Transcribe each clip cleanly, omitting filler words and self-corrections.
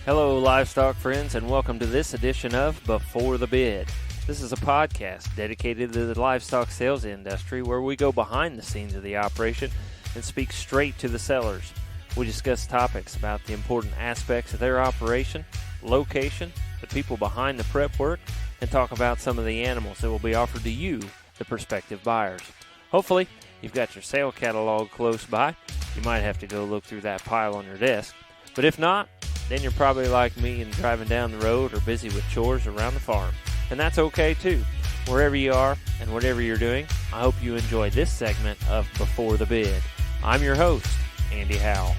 Hello, livestock friends, and welcome to this edition of Before the Bid. This is a podcast dedicated to the livestock sales industry where we go behind the scenes of the operation and speak straight to the sellers. We discuss topics about the important aspects of their operation, location, the people behind the prep work, and talk about some of the animals that will be offered to you, the prospective buyers. Hopefully, you've got your sale catalog close by. You might have to go look through that pile on your desk. But if not, then you're probably like me and driving down the road or busy with chores around the farm. And that's okay too. Wherever you are and whatever you're doing, I hope you enjoy this segment of Before the Bid. I'm your host, Andy Howell.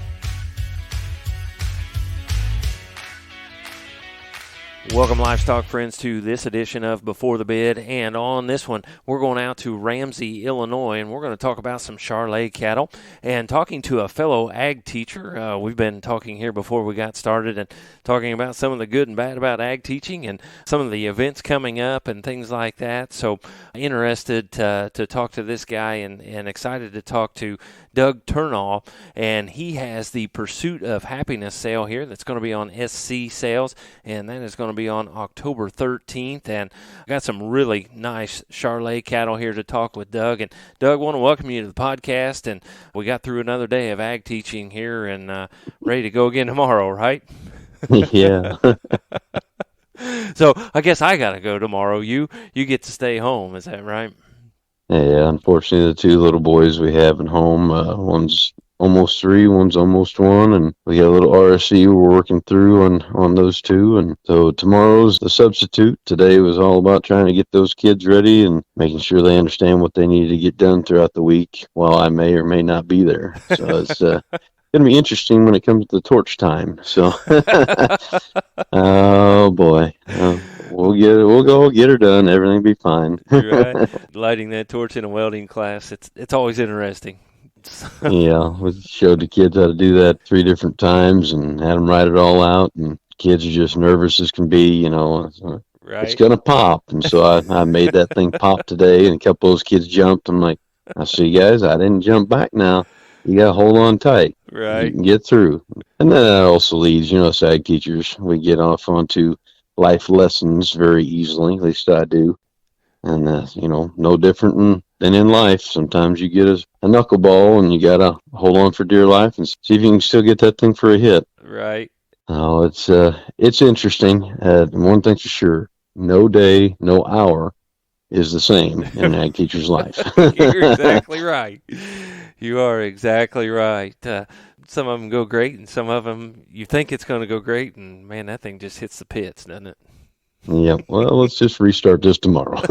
Welcome, livestock friends, to this edition of Before the Bid, and on this one, we're going out to Ramsey, Illinois, and we're going to talk about some Charolais cattle, and talking to a fellow ag teacher. We've been talking here before we got started, and talking about some of the good and bad about ag teaching, and some of the events coming up, and things like that, so interested to talk to this guy, and excited to talk to Doug Thurnau, and he has the Pursuit of Happiness sale here that's going to be on SC Sales, and that is going to be on October 13th, and I got some really nice Charolais cattle here to talk with Doug. And Doug, I want to welcome you to the podcast, and we got through another day of ag teaching here, and ready to go again tomorrow, right? Yeah. So I guess I got to go tomorrow. You get to stay home, is that right? Yeah, unfortunately, the two little boys we have at home, one's almost 3, one's almost 1, and we got a little RSE we're working through on those two. And so tomorrow's the substitute. Today was all about trying to get those kids ready and making sure they understand what they need to get done throughout the week while I may or may not be there. So it's going to be interesting when it comes to the torch time. So, oh boy. We'll go get her done. Everything will be fine. Right. Lighting that torch in a welding class, it's always interesting. Yeah, we showed the kids how to do that 3 different times and had them write it all out, and kids are just nervous as can be, you know. Right. It's going to pop. And so I made that thing pop today, and a couple of those kids jumped. I'm like, I see, guys, I didn't jump back now. You got to hold on tight. Right. You can get through. And then that also leads, as ag teachers, we get off onto life lessons very easily. At least I do. And, no different than in life. Sometimes you get a knuckleball and you got to hold on for dear life and see if you can still get that thing for a hit. Right. Oh, it's interesting. One thing's for sure, no day, no hour is the same in an ag teacher's life. You're exactly right. You are exactly right. Some of them go great, and some of them you think it's going to go great, and man, that thing just hits the pits, doesn't it? Yeah, well, let's just restart this tomorrow.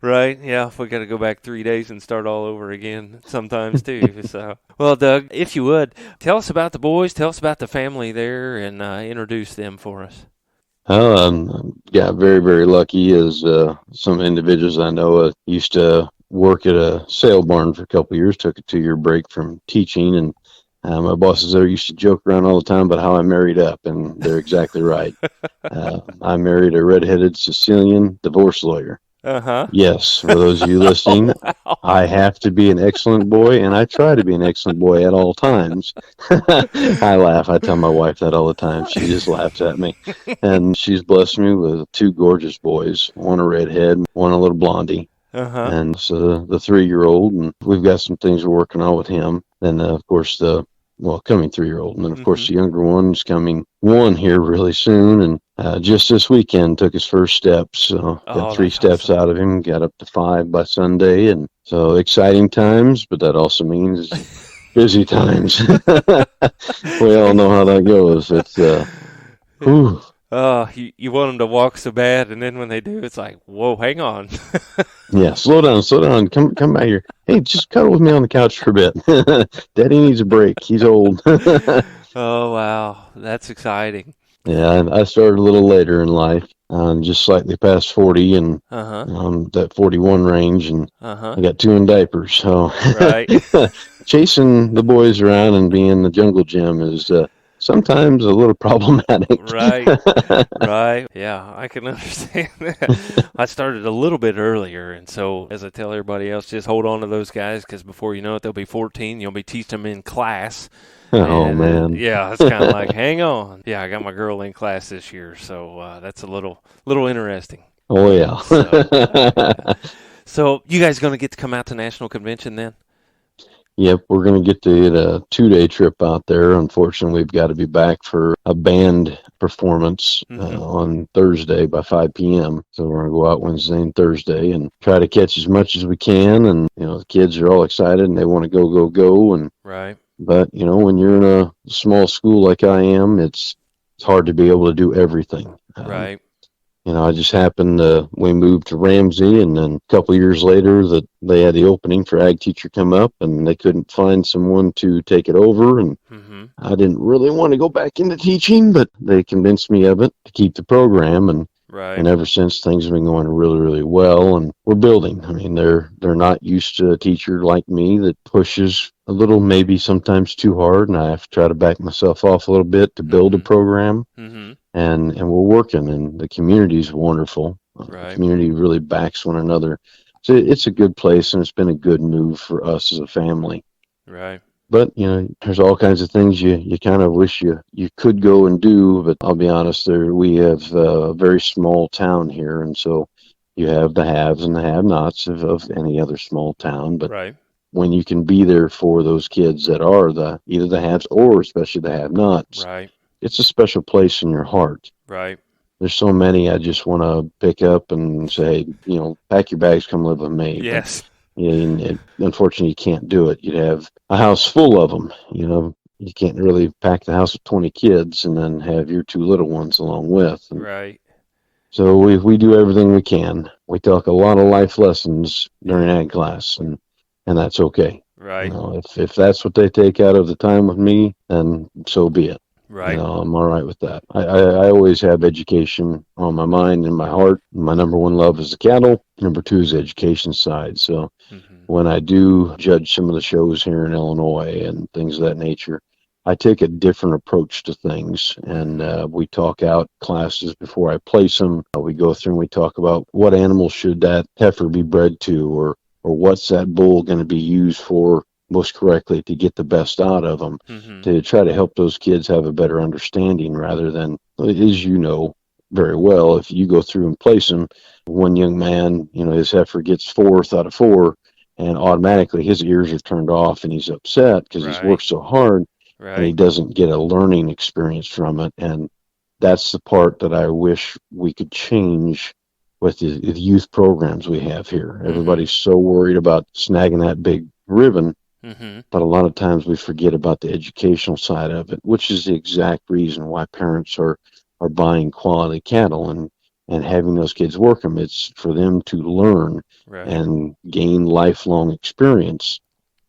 Right. Yeah, we got to go back 3 days and start all over again sometimes too. So, well, Doug, if you would, tell us about the boys, tell us about the family there, and introduce them for us. Got very, very lucky as some individuals I know used to work at a sale barn for a couple of years, took a 2-year break from teaching, and my bosses there used to joke around all the time about how I married up, and they're exactly right. I married a redheaded Sicilian divorce lawyer. Uh-huh. Yes, for those of you listening, wow. I have to be an excellent boy, and I try to be an excellent boy at all times. I laugh. I tell my wife that all the time. She just laughs at me. And she's blessed me with 2 gorgeous boys, one a redhead, one a little blondie. Uh-huh. And so the 3-year-old, and we've got some things we're working on with him. Then, of course, coming 3-year-old. And then, of course, the younger one's coming 1 here really soon. And just this weekend took his first steps. So got 3 steps out of him, got up to 5 by Sunday. And so exciting times, but that also means busy times. We all know how that goes. It's, whew. Oh, you want them to walk so bad, and then when they do, it's like, whoa, hang on. Yeah, slow down. Come back here. Hey, just cuddle with me on the couch for a bit. Daddy needs a break. He's old. Oh, wow. That's exciting. Yeah, I started a little later in life, just slightly past 40, and that 41 range, and I got 2 in diapers. So right. Chasing the boys around and being in the jungle gym is sometimes a little problematic. Right. Yeah, I can understand that. I started a little bit earlier, and so as I tell everybody else, just hold on to those guys, because before you know it, they'll be 14. You'll be teaching them in class, Oh, And man. yeah, it's kind of like, hang on. Yeah, I got my girl in class this year, so that's a little interesting. Oh, yeah. So, so you guys going to get to come out to National Convention then? Yep, we're going to get to get a 2-day trip out there. Unfortunately, we've got to be back for a band performance on Thursday by 5 p.m. So we're going to go out Wednesday and Thursday and try to catch as much as we can. And, the kids are all excited and they want to go, go, go. And Right. But, when you're in a small school like I am, it's hard to be able to do everything. Right. I just happened we moved to Ramsey, and then a couple of years later that they had the opening for ag teacher come up, and they couldn't find someone to take it over. And I didn't really want to go back into teaching, but they convinced me of it to keep the program. And ever since, things have been going really, really well, and we're building. I mean, they're not used to a teacher like me that pushes a little, maybe sometimes too hard, and I have to try to back myself off a little bit to build a program. And we're working, and the community is wonderful. The community really backs one another. So it's a good place, and it's been a good move for us as a family. Right. But, there's all kinds of things you kind of wish you could go and do. But I'll be honest, we have a very small town here. And so you have the haves and the have-nots of any other small town. But when you can be there for those kids that are either the haves or especially the have-nots, it's a special place in your heart. Right. There's so many I just want to pick up and say, pack your bags, come live with me. Yes. And unfortunately, you can't do it. You'd have a house full of them. You can't really pack the house with 20 kids and then have your 2 little ones along with. Right. So we do everything we can. We talk a lot of life lessons during ag class, and that's okay. Right. If that's what they take out of the time with me, then so be it. Right. I'm all right with that. I always have education on my mind and my heart. My number one love is the cattle. Number 2 is the education side. So when I do judge some of the shows here in Illinois and things of that nature, I take a different approach to things. And we talk out classes before I place them. We go through and we talk about what animal should that heifer be bred to, or what's that bull going to be used for most correctly to get the best out of them, to try to help those kids have a better understanding, rather than, as you know very well, if you go through and place them, one young man, his heifer gets 4th out of 4, and automatically his ears are turned off and he's upset because he's worked so hard, and he doesn't get a learning experience from it. And that's the part that I wish we could change with the youth programs we have here. Everybody's so worried about snagging that big ribbon, but a lot of times we forget about the educational side of it, which is the exact reason why parents are buying quality cattle and having those kids work them. It's for them to learn and gain lifelong experience,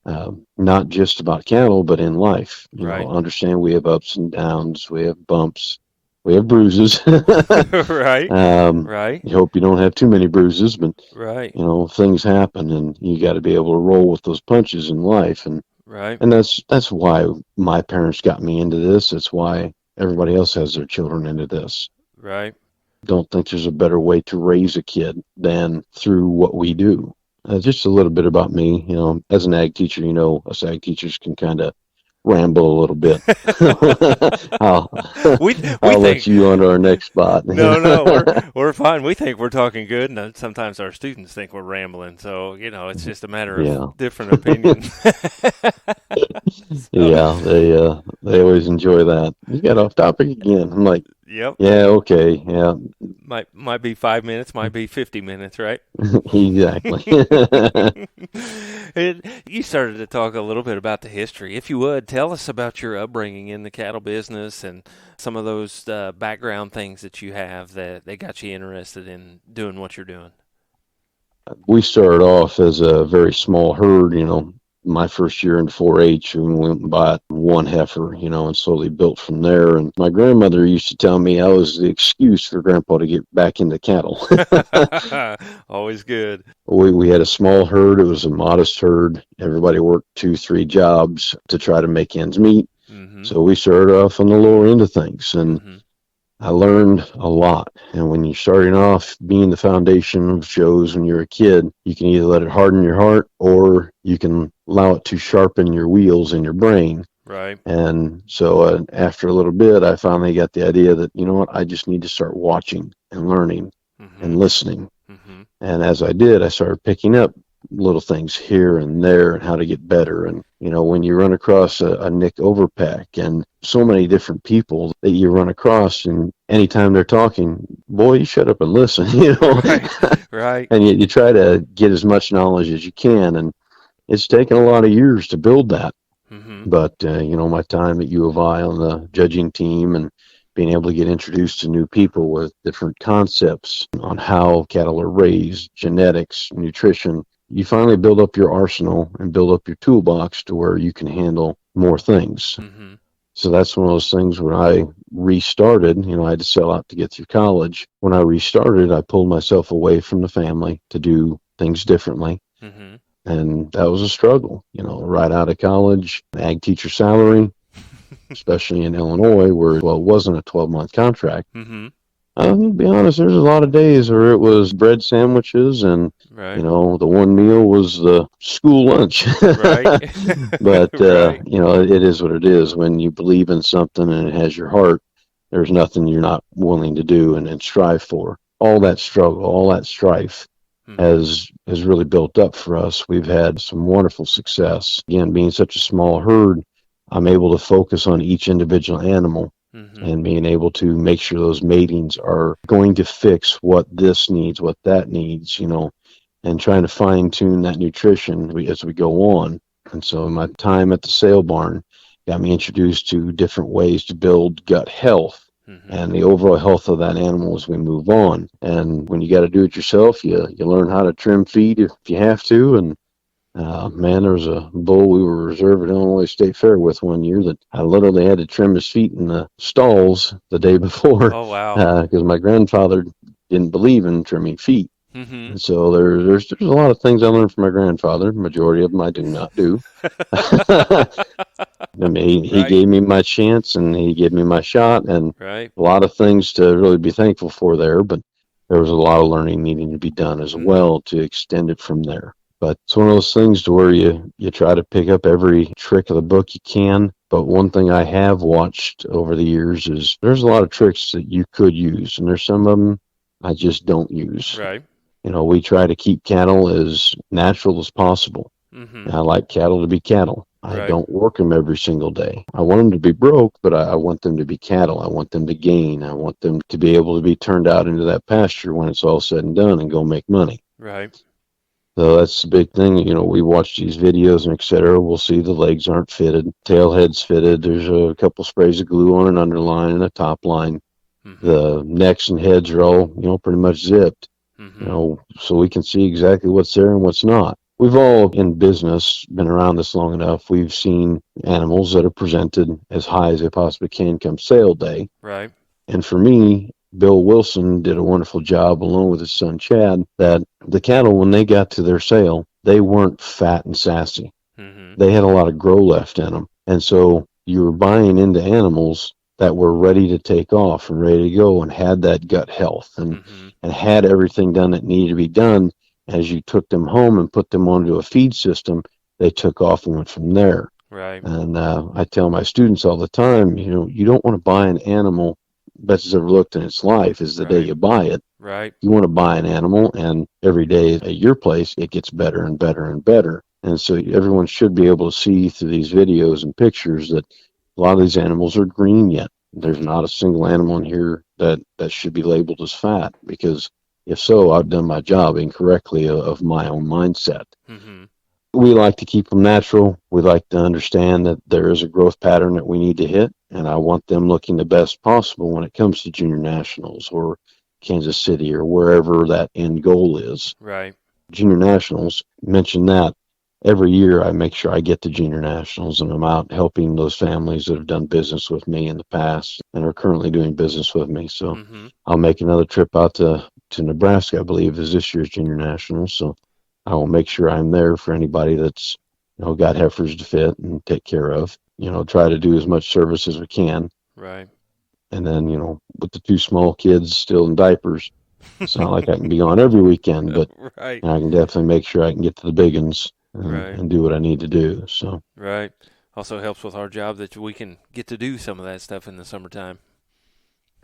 not just about cattle, but in life. Understand we have ups and downs, we have bumps, we have bruises. Right. You hope you don't have too many bruises, but things happen, and you got to be able to roll with those punches in life. And that's why my parents got me into this. It's why everybody else has their children into this. Right. Don't think there's a better way to raise a kid than through what we do. Just a little bit about me. As an ag teacher, us ag teachers can kind of ramble a little bit. I'll let you on to our next spot. No, we're fine. We think we're talking good, and sometimes our students think we're rambling. So it's just a matter of different opinions. Yeah, they always enjoy that. You got off topic again. I'm like, yep. Yeah, okay, yeah. Might be 5 minutes, might be 50 minutes, right? Exactly. You started to talk a little bit about the history. If you would, tell us about your upbringing in the cattle business and some of those background things that you have that got you interested in doing what you're doing. We started off as a very small herd, my first year in 4-H, we went and bought one heifer, and slowly built from there. And my grandmother used to tell me I was the excuse for Grandpa to get back into cattle. Always good. We had a small herd. It was a modest herd. Everybody worked 2-3 jobs to try to make ends meet. So we started off on the lower end of things, and I learned a lot. And when you're starting off, being the foundation of shows when you're a kid, you can either let it harden your heart or you can allow it to sharpen your wheels in your brain. Right. And so after a little bit, I finally got the idea that, you know what, I just need to start watching and learning Mm-hmm. and listening. Mm-hmm. And as I did, I started picking up little things here and there and how to get better. And, when you run across a Nick Overpack and so many different people that you run across, and anytime they're talking, boy, you shut up and listen, Right. Right. and you try to get as much knowledge as you can. And it's taken a lot of years to build that. Mm-hmm. But, my time at U of I on the judging team and being able to get introduced to new people with different concepts on how cattle are raised, genetics, nutrition, you finally build up your arsenal and build up your toolbox to where you can handle more things. Mm-hmm. So that's one of those things when I restarted, I had to sell out to get through college. When I restarted, I pulled myself away from the family to do things differently. Mm-hmm. And that was a struggle, right out of college, ag teacher salary, especially in Illinois, where, it wasn't a 12-month contract. Mm-hmm. To be honest, there's a lot of days where it was bread sandwiches and, Right. the one meal was the school lunch. Right. But, Right. it is what it is. When you believe in something and it has your heart, there's nothing you're not willing to do and strive for. All that struggle, all that strife Mm-hmm. has really built up for us. We've had some wonderful success. Again, being such a small herd, I'm able to focus on each individual animal Mm-hmm. and being able to make sure those matings are going to fix what this needs, what that needs, and trying to fine tune that nutrition as we go on. And so my time at the sale barn got me introduced to different ways to build gut health. Mm-hmm. And the overall health of that animal as we move on. And when you got to do it yourself, you learn how to trim feed if you have to. And man, there was a bull we were reserved at Illinois State Fair with one year that I literally had to trim his feet in the stalls the day before. Oh, wow. Because my grandfather didn't believe in trimming feet. Mm-hmm. And so there's a lot of things I learned from my grandfather. Majority of them I do not do. I mean, he Right. gave me my chance and he gave me my shot, and Right. a lot of things to really be thankful for there, but there was a lot of learning needing to be done as Mhm. well to extend it from there. But it's one of those things to where you try to pick up every trick of the book you can. But one thing I have watched over the years is there's a lot of tricks that you could use, and there's some of them I just don't use. Right. We try to keep cattle as natural as possible. Mm-hmm. I like cattle to be cattle. I Right. don't work them every single day. I want them to be broke, but I want them to be cattle. I want them to gain. I want them to be able to be turned out into that pasture when it's all said and done and go make money. Right. So that's the big thing. We watch these videos and et cetera. We'll see the legs aren't fitted, tail head's fitted. There's a couple sprays of glue on an underline and a top line. Mm-hmm. The necks and heads are all, pretty much zipped. Mm-hmm. So we can see exactly what's there and what's not. We've all in business been around this long enough. We've seen animals that are presented as high as they possibly can come sale day. Right. And for me, Bill Wilson did a wonderful job along with his son Chad that the cattle, when they got to their sale, they weren't fat and sassy. Mm-hmm. They had a lot of grow left in them. And so you were buying into animals that were ready to take off and ready to go and had that gut health and had everything done that needed to be done. As you took them home and put them onto a feed system, they took off and went from there. Right. And I tell my students all the time, you don't want to buy an animal best it's ever looked in its life is the day you buy it. Right. You want to buy an animal, and every day at your place, it gets better and better and better. And so everyone should be able to see through these videos and pictures that a lot of these animals are green yet. There's not a single animal in here that should be labeled as fat, because if so, I've done my job incorrectly of my own mindset. Mm-hmm. We like to keep them natural. We like to understand that there is a growth pattern that we need to hit, and I want them looking the best possible when it comes to junior nationals or Kansas City or wherever that end goal is. Right. Junior nationals, mention that. Every year I make sure I get to junior nationals, and I'm out helping those families that have done business with me in the past and are currently doing business with me. So I'll make another trip out to Nebraska, I believe, is this year's junior nationals. So I will make sure I'm there for anybody that's, got heifers to fit and take care of. Try to do as much service as we can. Right. And then, with the two small kids still in diapers, it's not like I can be gone every weekend, but Right. I can definitely make sure I can get to the big ones Right. and do what I need to do. So Right. also helps with our job that we can get to do some of that stuff in the summertime.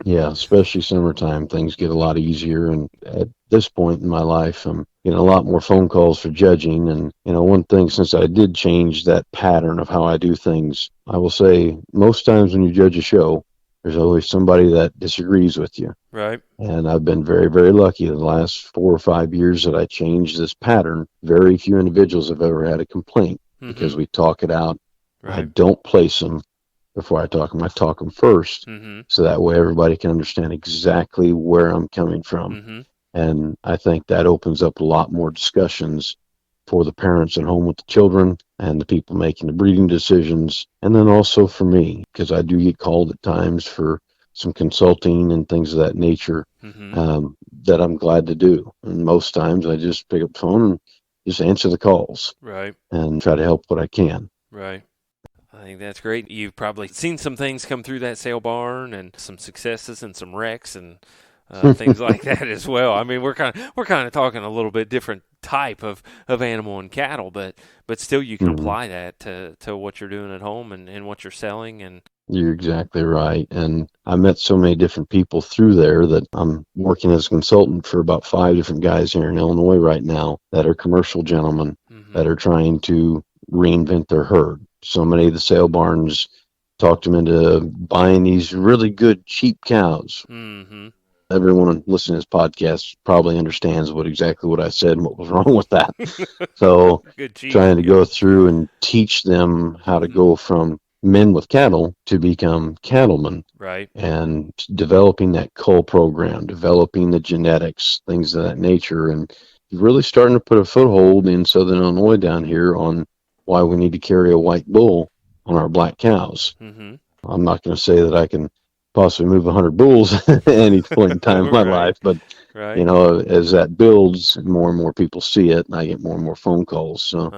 Yeah, especially summertime, things get a lot easier. And at this point in my life, I'm getting a lot more phone calls for judging. And, one thing, since I did change that pattern of how I do things, I will say most times when you judge a show, there's always somebody that disagrees with you. Right. And I've been very, very lucky the last 4 or 5 years that I changed this pattern. Very few individuals have ever had a complaint because we talk it out. Right. I don't place them before I talk them. I talk them first, so that way everybody can understand exactly where I'm coming from. And I think that opens up a lot more discussions for the parents at home with the children and the people making the breeding decisions. And then also for me, because I do get called at times for some consulting and things of that nature that I'm glad to do. And most times I just pick up the phone and just answer the calls. Right. And try to help what I can. Right. I think that's great. You've probably seen some things come through that sale barn and some successes and some wrecks and things like that as well. I mean, we're kind of talking a little bit different type of animal and cattle, but still you can apply that to what you're doing at home and what you're selling. And you're exactly right. And I met so many different people through there that I'm working as a consultant for about 5 different guys here in Illinois right now that are commercial gentlemen that are trying to reinvent their herd. So many of the sale barns talked them into buying these really good, cheap cows. Everyone listening to this podcast probably understands exactly what I said and what was wrong with that. So trying to go through and teach them how to go from men with cattle to become cattlemen. Right. And developing that cull program, developing the genetics, things of that nature. And really starting to put a foothold in Southern Illinois down here on why we need to carry a white bull on our black cows. I'm not going to say that I can possibly move 100 bulls at any point in time in my life, but as that builds, more and more people see it, and I get more and more phone calls. So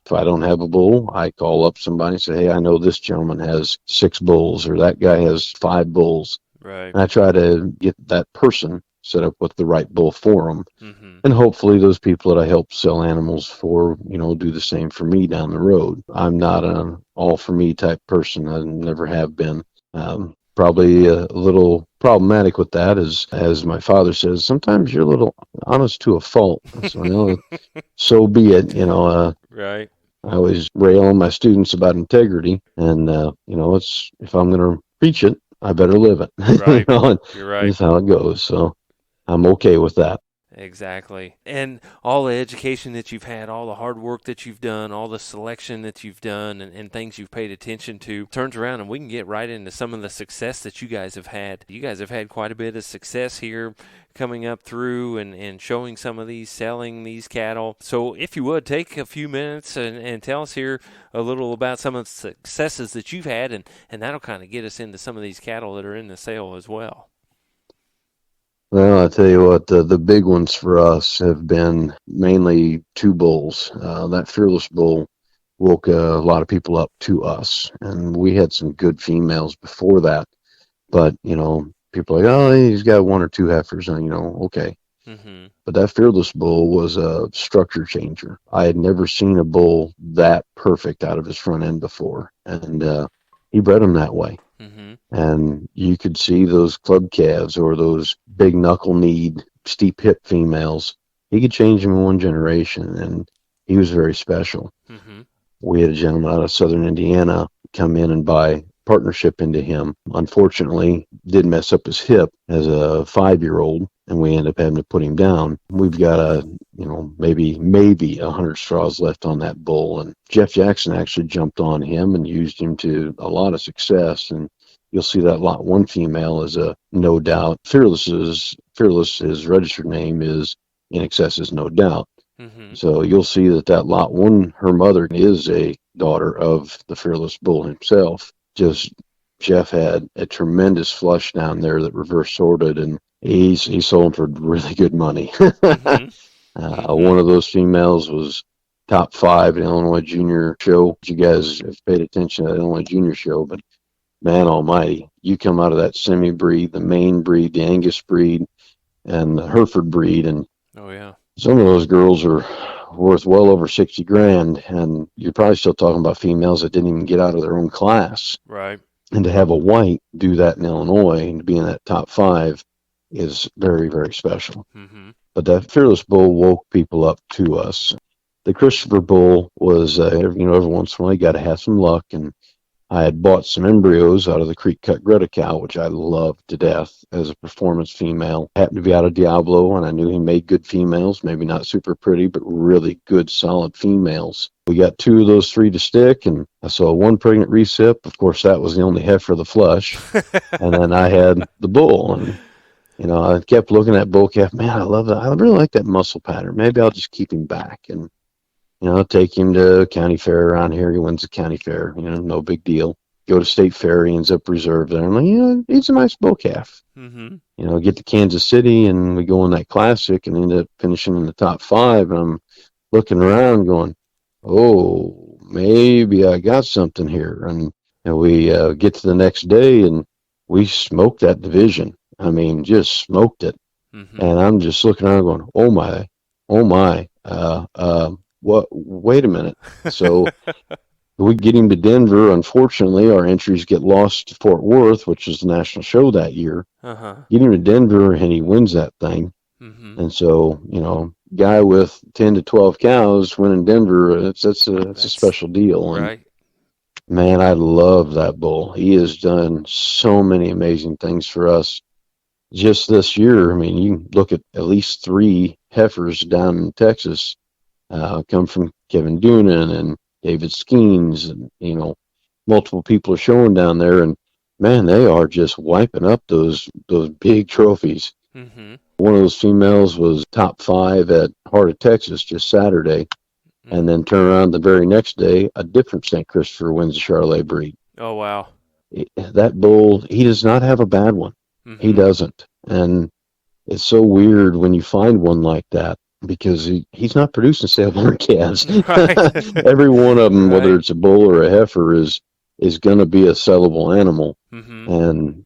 if I don't have a bull, I call up somebody and say, hey, I know this gentleman has 6 bulls, or that guy has 5 bulls. Right. And I try to get that person set up with the right bull for them. And hopefully those people that I help sell animals for, do the same for me down the road. I'm not an all for me type person. I never have been. Probably a little problematic with that is, as my father says, sometimes you're a little honest to a fault. So, so be it, Right. I always rail on my students about integrity, and, it's, if I'm going to preach it, I better live it. Right. You're right. That's how it goes. So I'm okay with that. Exactly. And all the education that you've had, all the hard work that you've done, all the selection that you've done and things you've paid attention to turns around, and we can get right into some of the success that you guys have had. You guys have had quite a bit of success here coming up through and showing some of these, selling these cattle. So if you would, take a few minutes and tell us here a little about some of the successes that you've had, and that'll kind of get us into some of these cattle that are in the sale as well. Well, I'll tell you what, the big ones for us have been mainly 2 bulls. That Fearless bull woke a lot of people up to us, and we had some good females before that. But, people are like, oh, he's got 1 or 2 heifers, and, okay. But that Fearless bull was a structure changer. I had never seen a bull that perfect out of his front end before, and he bred them that way. And you could see those club calves or those big knuckle-kneed, steep hip females. He could change them in 1 generation, and he was very special. We had a gentleman out of southern Indiana come in and buy partnership into him. Unfortunately, did mess up his hip as a 5-year-old, and we ended up having to put him down. We've got maybe 100 straws left on that bull, and Jeff Jackson actually jumped on him and used him to a lot of success. And you'll see that lot 1 female is a No Doubt. Fearless, his registered name is In Excess is No Doubt. So you'll see that lot 1, her mother is a daughter of the Fearless bull himself. Just Jeff had a tremendous flush down there that reverse sorted, and he sold for really good money. One of those females was top 5 in Illinois Junior Show. You guys have paid attention to the Illinois Junior Show, but man almighty, you come out of that semi-breed, the Maine breed, the Angus breed, and the Hereford breed, and oh yeah, some of those girls are worth well over 60 grand. And you're probably still talking about females that didn't even get out of their own class. Right. And to have a white do that in Illinois and to be in that top 5 is very, very special. Mm-hmm. But that Fearless Bull woke people up to us. The Christopher Bull was, every once in a while you got to have some luck. And I had bought some embryos out of the Creek Cut Greta cow, which I loved to death as a performance female. Happened to be out of Diablo, and I knew he made good females, maybe not super pretty, but really good, solid females. We got 2 of those 3 to stick, and I saw 1 pregnant recip. Of course, that was the only heifer of the flush. And then I had the bull, and I kept looking at bull calf. Man, I love that. I really like that muscle pattern. Maybe I'll just keep him back and take him to county fair around here. He wins the county fair, no big deal. Go to state fair, he ends up reserve there. I'm like, he's a nice bull calf. Mm-hmm. Get to Kansas City and we go in that classic and end up finishing in the top 5. And I'm looking around going, oh, maybe I got something here. And we get to the next day and we smoked that division. I mean, just smoked it. Mm-hmm. And I'm just looking around going, oh my. What? Wait a minute. So we get him to Denver. Unfortunately, our entries get lost to Fort Worth, which was the national show that year. Uh-huh. Get him to Denver, and he wins that thing. Mm-hmm. And so, guy with 10 to 12 cows winning Denver, that's a special deal. Right. And man, I love that bull. He has done so many amazing things for us. Just this year, I mean, you look at least 3 heifers down in Texas. Come from Kevin Doonan and David Skeens, and multiple people are showing down there, and man, they are just wiping up those big trophies. Mm-hmm. One of those females was top 5 at Heart of Texas just Saturday, and then turn around the very next day, a different St. Christopher wins the Charolais breed. Oh wow! That bull, he does not have a bad one. Mm-hmm. He doesn't, and it's so weird when you find one like that. Because he's not producing sale-born calves. Right. Every one of them, Right. whether it's a bull or a heifer, is going to be a sellable animal. Mm-hmm. And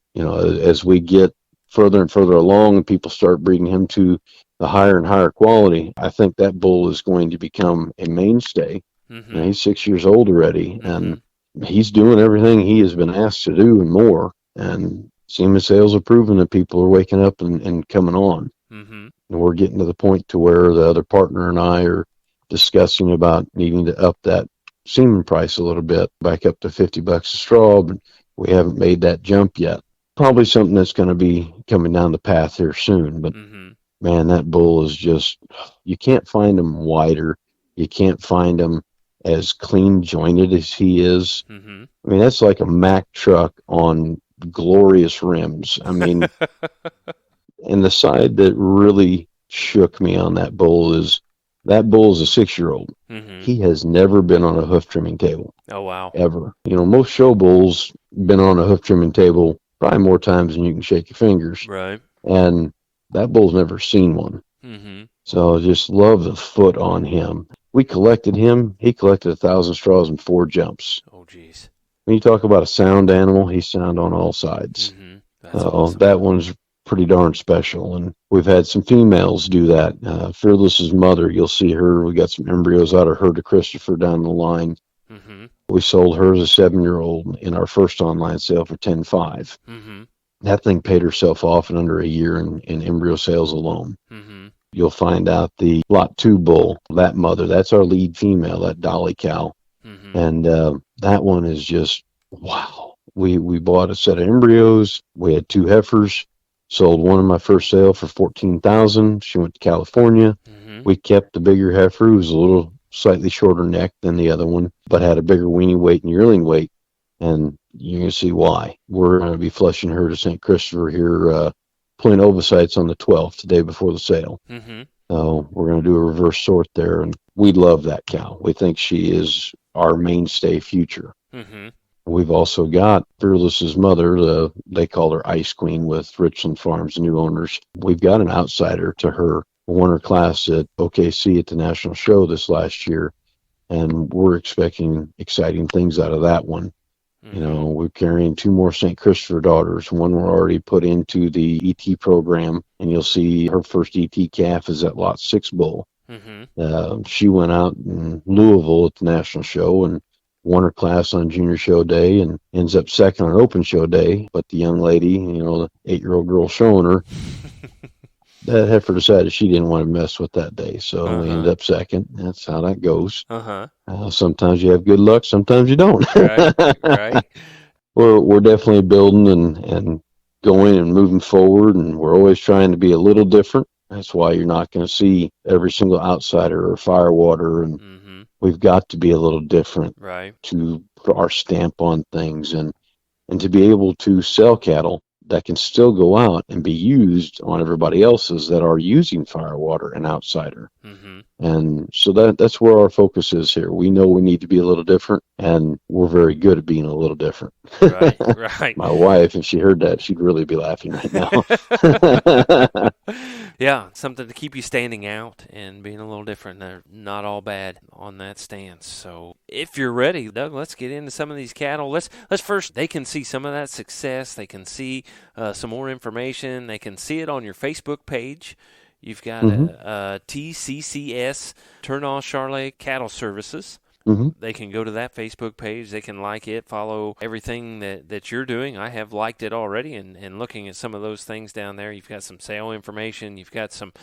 as we get further and further along, and people start breeding him to the higher and higher quality, I think that bull is going to become a mainstay. Mm-hmm. He's 6 years old already, Mm-hmm. and he's doing everything he has been asked to do and more. And SEMA sales are proving that people are waking up and coming on. Mm-hmm. And we're getting to the point to where the other partner and I are discussing about needing to up that semen price a little bit, back up to $50 a straw, but we haven't made that jump yet. Probably something that's going to be coming down the path here soon. But Mm-hmm. man, that bull is just, you can't find him wider. You can't find him as clean jointed as he is. Mm-hmm. I mean, that's like a Mack truck on glorious rims. I mean, and the side that really shook me on that bull is a 6-year-old. Mm-hmm. He has never been on a hoof trimming table. Oh wow! Ever. Most show bulls been on a hoof trimming table probably more times than you can shake your fingers. Right. And that bull's never seen one. Mm-hmm. So just love the foot on him. We collected him. He collected 1,000 straws in 4 jumps. Oh geez. When you talk about a sound animal, he's sound on all sides. Mm-hmm. That's awesome. That one's pretty darn special. And we've had some females do that. Fearless's mother, you'll see her. We got some embryos out of her to Christopher down the line. Mm-hmm. We sold her as a 7-year-old in our first online sale for $10,500. Mm-hmm. That thing paid herself off in under a year in embryo sales alone. Mm-hmm. You'll find out the Lot 2 bull, that mother, that's our lead female, that Dolly cow. Mm-hmm. And that one is just, wow. We bought a set of embryos. We had 2 heifers. Sold one in my first sale for $14,000. She went to California. Mm-hmm. We kept the bigger heifer, who was a little slightly shorter neck than the other one, but had a bigger weaning weight and yearling weight. And you're going to see why. We're going to be flushing her to St. Christopher here, pulling ovocytes on the 12th, the day before the sale. Mm-hmm. So we're going to do a reverse sort there. And we love that cow. We think she is our mainstay future. Mm-hmm. We've also got Fearless's mother, they call her Ice Queen with Richland Farms, new owners. We've got an outsider to her, won her class at OKC at the national show this last year, and we're expecting exciting things out of that one. Mm-hmm. We're carrying 2 more St. Christopher daughters. One we're already put into the ET program, and you'll see her first ET calf is that Lot 6 bull. She went out in Louisville at the national show and won her class on junior show day and ends up second on open show day. But the young lady, the 8-year-old girl showing her, that heifer decided she didn't want to mess with that day. So we ended up second. That's how that goes. Sometimes you have good luck, sometimes you don't. Right. We're definitely building and going and moving forward, and we're always trying to be a little different. That's why you're not going to see every single outsider or firewater, and we've got to be a little different to put our stamp on things and to be able to sell cattle that can still go out and be used on everybody else's that are using firewater and outsider. And so that's where our focus is here. We know we need to be a little different, and we're very good at being a little different. Right. My wife, if she heard that, she'd really be laughing right now. Yeah, something to keep you standing out and being a little different. They're not all bad on that stance. So if you're ready, Doug, let's get into some of these cattle. Let's first, they can see some of that success. They can see some more information. They can see it on your Facebook page. You've got TCCS, Thurnau Charolais Cattle Services. They can go to that Facebook page. They can like it, follow everything that you're doing. I have liked it already, and looking at some of those things down there. You've got some sale information. You've got some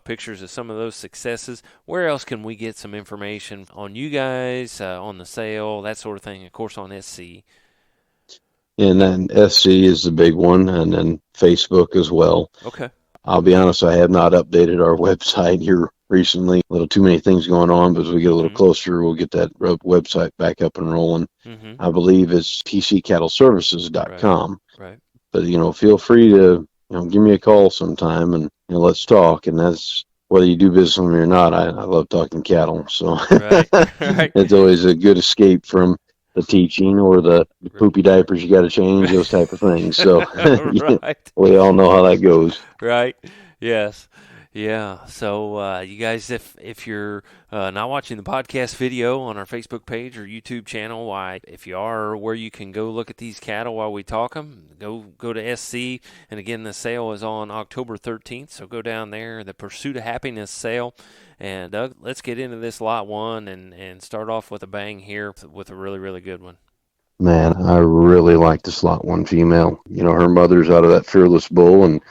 pictures of some of those successes. Where else can we get some information on you guys, on the sale, that sort of thing? Of course, on SC. And then SC is the big one, and then Facebook as well. Okay. I'll be honest, I have not updated our website here recently. A little too many things going on, but as we get a little closer, we'll get that website back up and rolling. I believe it's tccattleservices.com. Right. But, feel free to, give me a call sometime and let's talk. And that's whether you do business with me or not. I love talking cattle. So Right. It's always a good escape from the teaching or the poopy diapers you got to change, those type of things. So we all know how that goes. Right. Yes. Yeah. So you guys, if you're not watching the podcast video on our Facebook page or YouTube channel, if you are, where you can go look at these cattle while we talk them, go to SC. And again, the sale is on October 13th. So go down there, the Pursuit of Happiness sale. And Doug, let's get into this lot one and start off with a bang here with a really, really good one. Man, I really like this lot one female. Her mother's out of that Fearless Bull, and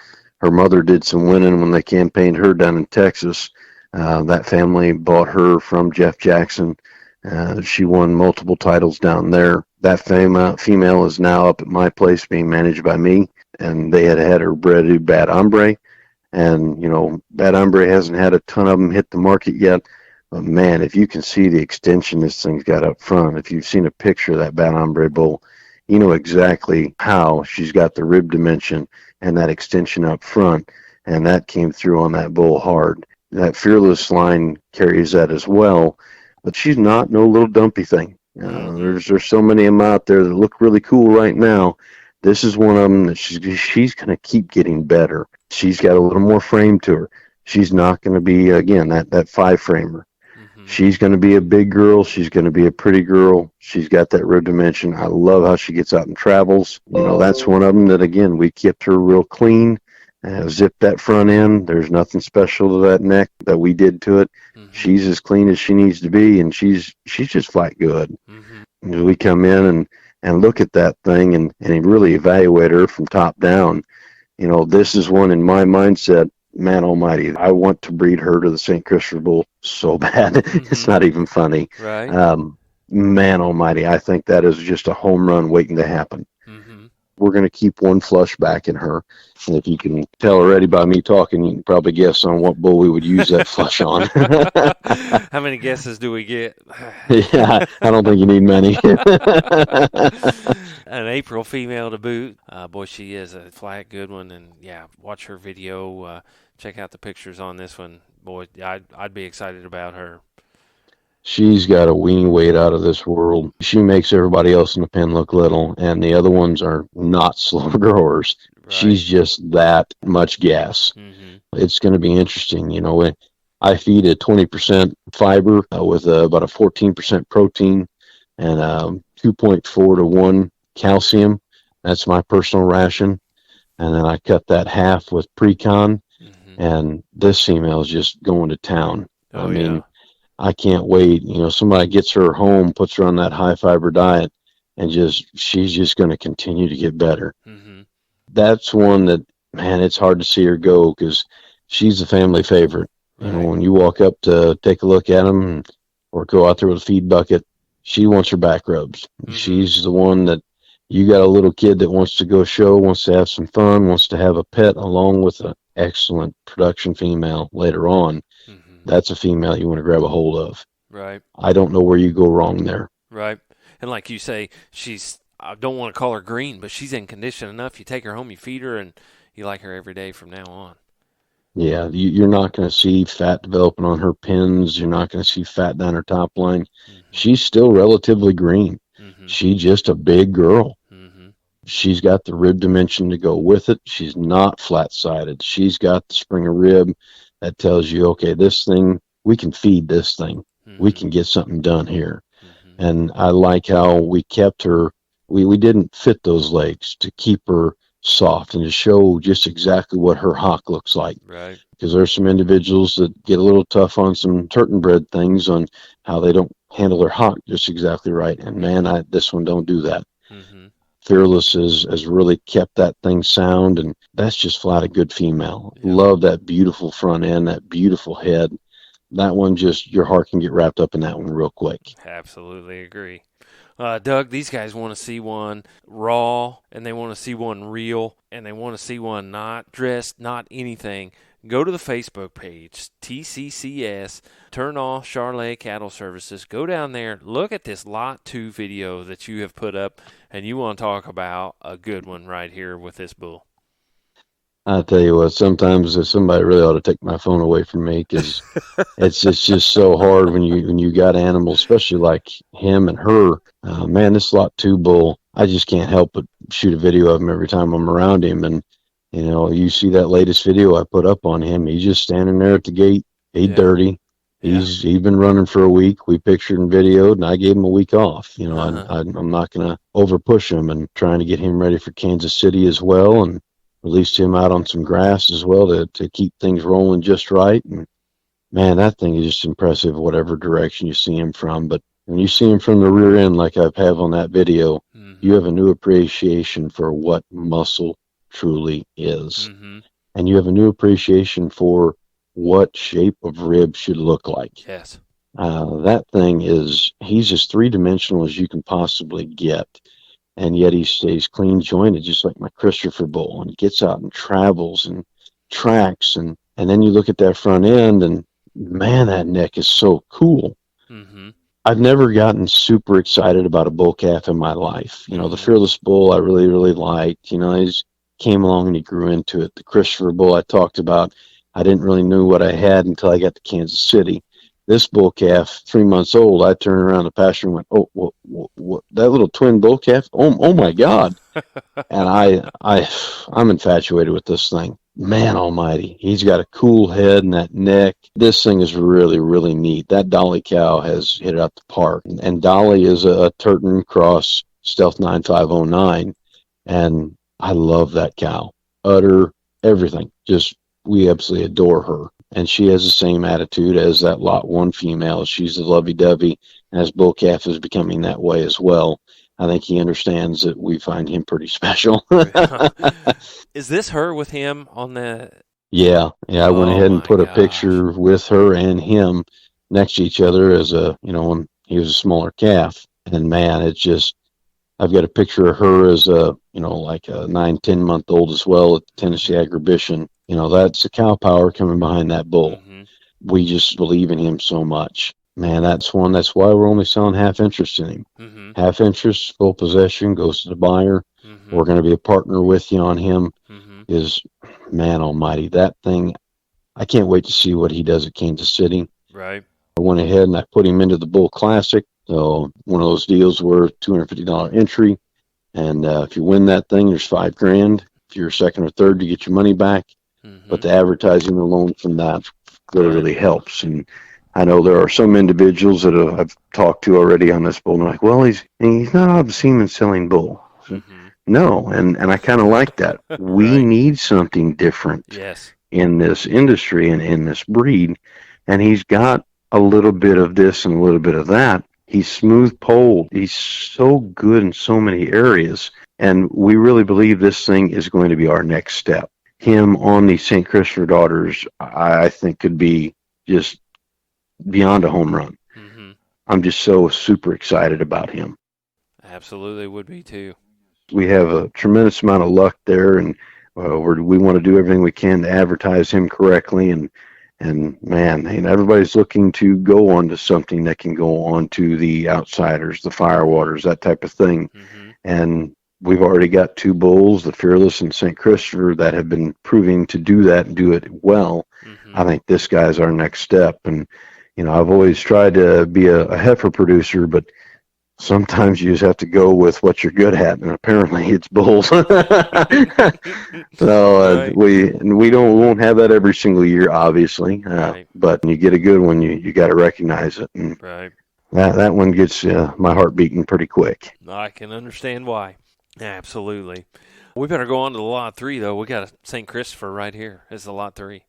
her mother did some winning when they campaigned her down in Texas. That family bought her from Jeff Jackson. She won multiple titles down there. That female is now up at my place being managed by me, and they had her bred to Bad Hombre. And, Bad Hombre hasn't had a ton of them hit the market yet. But, man, if you can see the extension this thing's got up front, if you've seen a picture of that Bad Hombre bull, you know exactly how she's got the rib dimension and that extension up front. And that came through on that bull hard. That Fearless line carries that as well. But she's not no little dumpy thing. There's so many of them out there that look really cool right now. This is one of them that she's going to keep getting better. She's got a little more frame to her. She's not going to be, again, that 5-framer. She's going to be a big girl. She's going to be a pretty girl. She's got that rib dimension. I love how she gets out and travels. That's one of them that, again, we kept her real clean. Zipped that front end. There's nothing special to that neck that we did to it. She's as clean as she needs to be, and she's just flat good. We come in and look at that thing and really evaluate her from top down. This is one in my mindset, man almighty, I want to breed her to the St. Christopher Bull so bad. It's not even funny. Right. Man almighty, I think that is just a home run waiting to happen. We're going to keep one flush back in her. And if you can tell already by me talking, you can probably guess on what bull we would use that flush on. How many guesses do we get? Yeah, I don't think you need many. An April female to boot. Boy, she is a flat good one. And, yeah, watch her video. Check out the pictures on this one. Boy, I'd be excited about her. She's got a weaning weight out of this world. She makes everybody else in the pen look little, and the other ones are not slow growers. Right. She's just that much gas. It's going to be interesting. I feed a 20% fiber with about a 14% protein and 2.4 to 1 calcium. That's my personal ration. And then I cut that half with pre-con, and this female is just going to town. Oh, I mean, yeah. I can't wait. Somebody gets her home, puts her on that high fiber diet, and she's just going to continue to get better. Mm-hmm. That's one that, man, it's hard to see her go because she's a family favorite. Right. When you walk up to take a look at them or go out there with a feed bucket, she wants her back rubs. Mm-hmm. She's the one that you got a little kid that wants to go show, wants to have some fun, wants to have a pet along with an excellent production female later on. Mm-hmm. That's a female you want to grab a hold of. Right. I don't know where you go wrong there. Right. And like you say, I don't want to call her green, but she's in condition enough. You take her home, you feed her, and you like her every day from now on. Yeah, you're not going to see fat developing on her pins. You're not going to see fat down her top line. Mm-hmm. She's still relatively green. Mm-hmm. She's just a big girl. Mm-hmm. She's got the rib dimension to go with it. She's not flat-sided. She's got the spring of rib that tells you, okay, this thing, we can feed this thing. Mm-hmm. We can get something done here. Mm-hmm. And I like how we kept her, we didn't fit those legs to keep her soft and to show just exactly what her hock looks like. Right. Because there's some individuals that get a little tough on some turton bred things on how they don't handle their hock just exactly right. And man, this one don't do that. Mm-hmm. Fearless has really kept that thing sound, and that's just flat a good female. Yep. Love that beautiful front end, that beautiful head. That one, just your heart can get wrapped up in that one real quick. Absolutely agree. Doug, these guys want to see one raw, and they want to see one real, and they want to see one not dressed, not anything. Go to the Facebook page, TCCS, Thurnau Charolais Cattle Services. Go down there, look at this Lot 2 video that you have put up, and you want to talk about a good one right here with this bull. I tell you what, sometimes somebody really ought to take my phone away from me because it's just so hard when you got animals, especially like him and her. Man, this Lot 2 bull, I just can't help but shoot a video of him every time I'm around him. And you see that latest video I put up on him. He's just standing there at the gate. He's dirty. He's been running for a week. We pictured and videoed, and I gave him a week off. I'm not going to over push him and trying to get him ready for Kansas City as well, and released him out on some grass as well to keep things rolling just right. And man, that thing is just impressive, whatever direction you see him from. But when you see him from the rear end, like I have on that video, you have a new appreciation for what muscle truly is. Mm-hmm. And you have a new appreciation for what shape of rib should look like. Yes. That thing he's as three-dimensional as you can possibly get. And yet he stays clean jointed, just like my Christopher bull, and gets out and travels and tracks. And then you look at that front end, and man, that neck is so cool. Mm-hmm. I've never gotten super excited about a bull calf in my life. The Fearless bull I really, really liked. He came along and he grew into it. The Christopher bull I talked about, I didn't really know what I had until I got to Kansas City. This bull calf, 3 months old, I turned around the pasture and went, oh, what, that little twin bull calf? Oh my God. And I'm infatuated with this thing. Man almighty. He's got a cool head and that neck. This thing is really, really neat. That Dolly cow has hit it out the park. And Dolly is a Turton Cross Stealth 9509. And I love that cow. Udder, everything. We absolutely adore her. And she has the same attitude as that Lot 1 female. She's a lovey-dovey, and as bull calf is becoming that way as well. I think he understands that we find him pretty special. Is this her with him on the... Yeah, I went ahead and put a picture with her and him next to each other as when he was a smaller calf. And man, it's just, I've got a picture of her as like a 9-10 month old as well at Tennessee Agribition. That's the cow power coming behind that bull. Mm-hmm. We just believe in him so much. Man, that's why we're only selling half interest in him. Mm-hmm. Half interest, full possession, goes to the buyer. Mm-hmm. We're going to be a partner with you on him. Mm-hmm. Man almighty, that thing, I can't wait to see what he does at Kansas City. Right. I went ahead and I put him into the Bull Classic. So one of those deals where $250 entry. And if you win that thing, there's $5,000. If you're second or third, you get your money back. Mm-hmm. But the advertising alone from that really helps. And I know there are some individuals that I've talked to already on this bull. And they're like, well, he's not a semen selling bull. Mm-hmm. No, and I kind of like that. We need something different in this industry and in this breed. and he's got a little bit of this and a little bit of that. He's smooth poled. He's so good in so many areas. And we really believe this thing is going to be our next step. Him on the St. Christopher Daughters, I think could be just beyond a home run. Mm-hmm. I'm just so super excited about him. Absolutely would be too. We have a tremendous amount of luck there, and we want to do everything we can to advertise him correctly. And man, everybody's looking to go on to something that can go on to the Outsiders, the Firewaters, that type of thing. Mm-hmm. And we've already got 2 bulls, the Fearless and St. Christopher, that have been proving to do that and do it well. Mm-hmm. I think this guy's our next step. And, I've always tried to be a heifer producer, but sometimes you just have to go with what you're good at, and apparently it's bulls. So Right. we won't have that every single year, obviously. Right. But when you get a good one, you got to recognize it. And Right. that one gets my heart beating pretty quick. I can understand why. Absolutely. We better go on to the lot 3, though. We got a St. Christopher right here as the lot 3.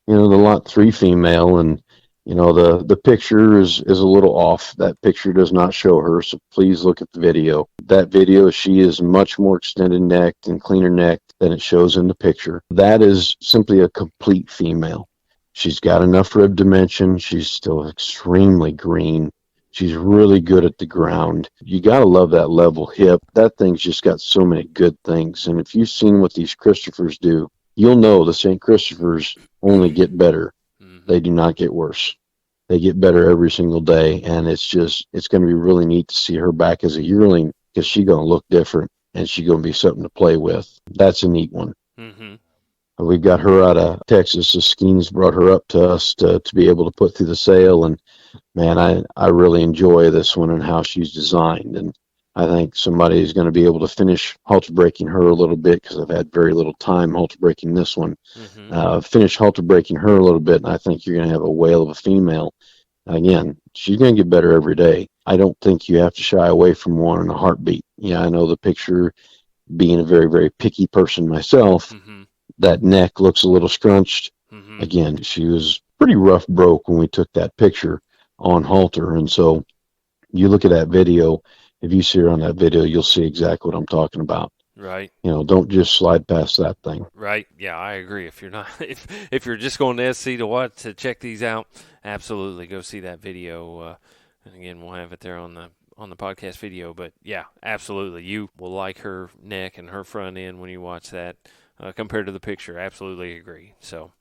The lot 3 female, and the picture is a little off. That picture does not show her, so please look at the video. That video, she is much more extended necked and cleaner necked than it shows in the picture. That is simply a complete female. She's got enough rib dimension. She's still extremely green. She's really good at the ground. You got to love that level hip. That thing's just got so many good things. And if you've seen what these Christophers do, you'll know the St. Christophers only get better. Mm-hmm. They do not get worse. They get better every single day. And it's going to be really neat to see her back as a yearling, because she's going to look different and she's going to be something to play with. That's a neat one. Mm-hmm. We've got her out of Texas. The Skeens brought her up to us to be able to put through the sale. And man, I really enjoy this one and how she's designed. And I think somebody is going to be able to finish halter breaking her a little bit, because I've had very little time halter breaking this one. Mm-hmm. Finish halter breaking her a little bit, and I think you're going to have a whale of a female. Again, she's going to get better every day. I don't think you have to shy away from one in a heartbeat. Yeah, I know the picture, being a very, very picky person myself, Mm-hmm. that neck looks a little scrunched. Mm-hmm. Again, she was pretty rough broke when we took that picture on halter. And so you look at that video, if you see her on that video, you'll see exactly what I'm talking about. Right. Don't just slide past that thing. Right. Yeah, I agree. If you're not, if you're just going to SC to check these out, absolutely go see that video. And again, we'll have it there on the podcast video. But yeah, absolutely, you will like her neck and her front end when you watch that compared to the picture. Absolutely agree. So.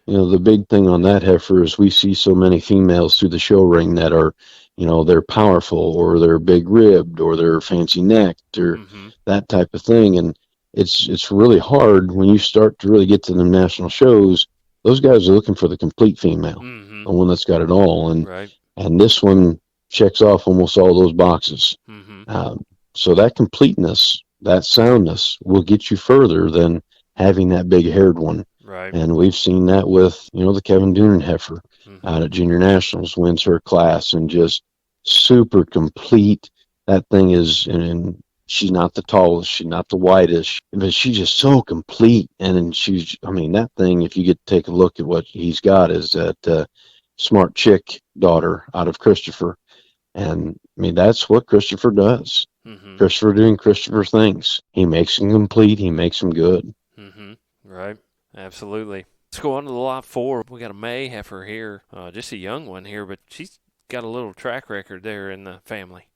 The big thing on that heifer is we see so many females through the show ring that are, they're powerful, or they're big ribbed, or they're fancy necked, or Mm-hmm. that type of thing. And it's really hard when you start to really get to the national shows. Those guys are looking for the complete female, Mm-hmm. the one that's got it all. And Right. and this one checks off almost all those boxes. Mm-hmm. So that completeness, that soundness, will get you further than having that big haired one. Right. And we've seen that with, the Kevin Doonan heifer Mm-hmm. out at Junior Nationals, wins her class, and just super complete. That thing is, and she's not the tallest, she's not the widest, but she's just so complete. And that thing, if you get to take a look at what he's got, is that Smart Chick daughter out of Christopher. And that's what Christopher does. Mm-hmm. Christopher doing Christopher things. He makes them complete. He makes them good. Mm-hmm. Right. Absolutely. Let's go on to the lot 4. We got a May heifer here, just a young one here, but she's got a little track record there in the family.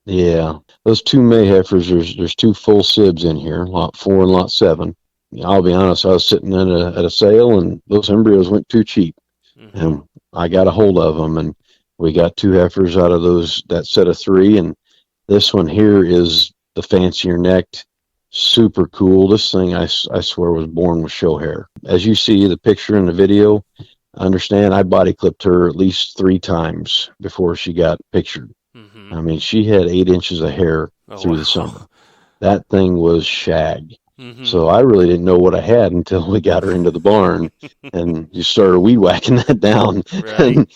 Yeah, those 2 May heifers. There's 2 full sibs in here, lot 4 and lot 7. I'll be honest, I was sitting at a sale, and those embryos went too cheap, Mm-hmm. and I got a hold of them, and we got 2 heifers out of that set of 3, and this one here is the fancier necked. Super cool. This thing, I swear, was born with show hair. As you see the picture in the video, understand I body clipped her at least 3 times before she got pictured. Mm-hmm. She had 8 inches of hair through the summer. That thing was shag. Mm-hmm. So I really didn't know what I had until we got her into the barn and you started weed whacking that down. Right. And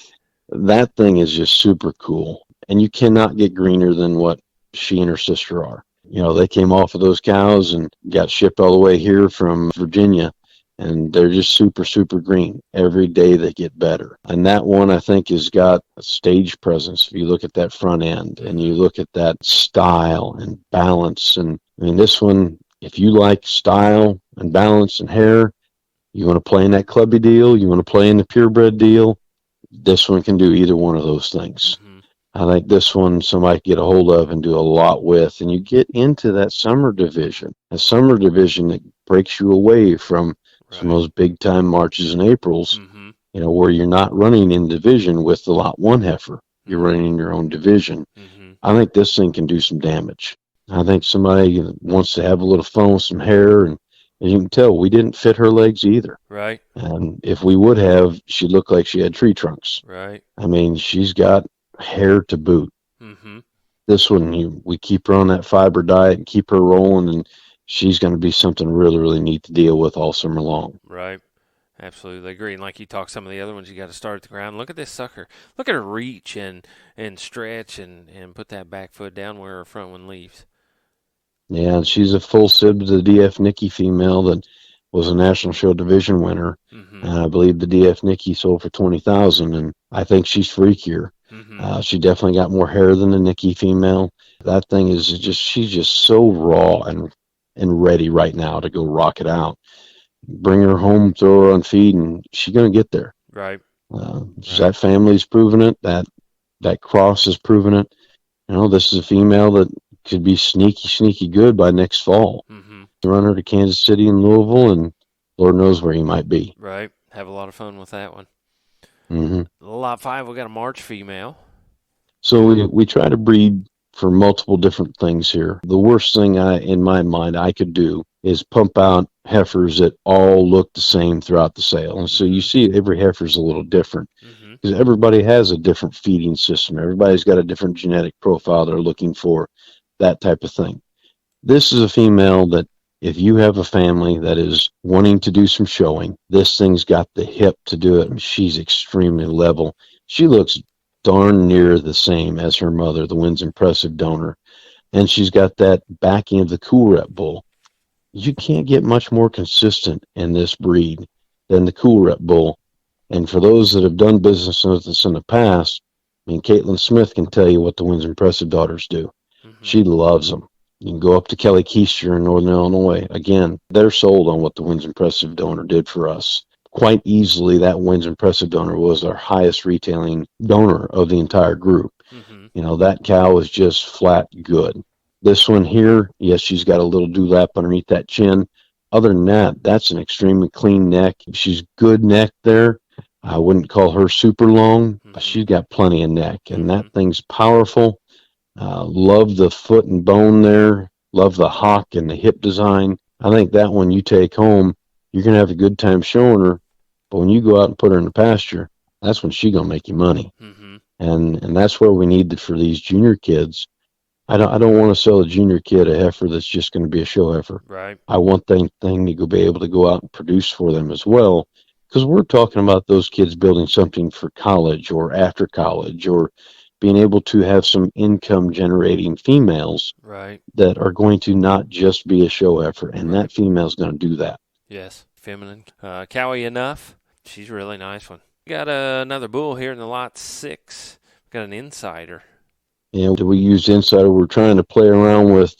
that thing is just super cool. And you cannot get greener than what she and her sister are. They came off of those cows and got shipped all the way here from Virginia. and they're just super, super green. Every day they get better. And that one, I think, has got a stage presence. If you look at that front end and you look at that style and balance, and I mean, this one, if you like style and balance and hair, you want to play in that clubby deal, you want to play in the purebred deal, this one can do either one of those things. Mm-hmm. I think this one somebody can get a hold of and do a lot with. And you get into that summer division, a summer division that breaks you away from some of those big time Marches and Aprils, Mm-hmm. you know, where you're not running in division with the lot one heifer. You're running in your own division. Mm-hmm. I think this thing can do some damage. I think somebody wants to have a little fun with some hair, and as you can tell, we didn't fit her legs either. Right. And if we would have, she looked like she had tree trunks. Right. I mean, she's got hair to boot. Mm-hmm. This one, we keep her on that fiber diet and keep her rolling, and she's going to be something really, really neat to deal with all summer long. Right. Absolutely agree. And like you talk, some of the other ones, you got to start at the ground. Look at this sucker. Look at her reach and stretch and put that back foot down where her front one leaves. Yeah, and she's a full sib to the DF Nikki female that was a national show division winner. Mm-hmm. And I believe the DF Nikki sold for $20,000, and I think she's freakier. Mm-hmm. She definitely got more hair than the Nikki female. That thing is just, she's just so raw and ready right now to go rock it out. Bring her home, throw her on feed, and she's going to get there. Right. That family's proven it. That cross has proven it. You know, this is a female that could be sneaky good by next fall. Mm-hmm. Run her to Kansas City and Louisville, and Lord knows where he might be. Right. Have a lot of fun with that one. Mm-hmm. Lot 5, we got a March female. So we try to breed for multiple different things here. The worst thing in my mind I could do is pump out heifers that all look the same throughout the sale. And so you see every heifer's a little different because everybody has a different feeding system. Everybody's got a different genetic profile they're looking for, that type of thing. This is a female that if you have a family that is wanting to do some showing, this thing's got the hip to do it. She's extremely level. She looks darn near the same as her mother, the Wins Impressive donor. And she's got that backing of the Cool Rep bull. You can't get much more consistent in this breed than the Cool Rep bull. And for those that have done business with us in the past, I mean, Caitlin Smith can tell you what the Wins Impressive daughters do. Mm-hmm. She loves them. You can go up to Kelly Keister in Northern Illinois. Again, they're sold on what the Wins Impressive donor did for us. Quite easily, that Wins Impressive donor was our highest retailing donor of the entire group. Mm-hmm. You know, that cow is just flat good. This one here, yes, she's got a little dewlap underneath that chin. Other than that, that's an extremely clean neck. She's good neck there. I wouldn't call her super long, but she's got plenty of neck, and that thing's powerful. Love the foot and bone there. Love the hock and the hip design. I think that one you take home, you're going to have a good time showing her. But when you go out and put her in the pasture, that's when she's going to make you money. Mm-hmm. And that's where we need for these junior kids. I don't want to sell a junior kid a heifer that's just going to be a show heifer. Right. I want that thing to be able to go out and produce for them as well. Because we're talking about those kids building something for college or after college, or being able to have some income generating females that are going to not just be a show heifer, and that female's going to do that. Yes, feminine. Cowie enough. She's a really nice one. Got another bull here in the lot 6. Got an insider. Yeah, we used insider. We're trying to play around with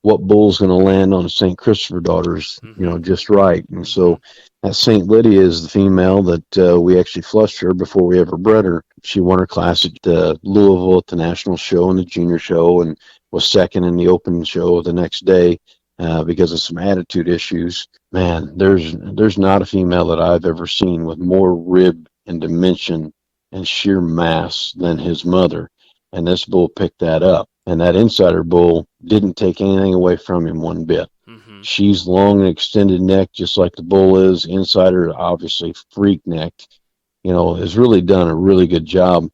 what bull's going to land on the St. Christopher daughters, just right. And so that St. Lydia is the female that we actually flushed her before we ever bred her. She won her class at Louisville at the national show and the junior show, and was second in the open show the next day because of some attitude issues. Man, there's not a female that I've ever seen with more rib and dimension and sheer mass than his mother. And this bull picked that up. And that insider bull didn't take anything away from him one bit. Mm-hmm. She's long and extended neck, just like the bull is. Insider, obviously, freak necked, has really done a really good job.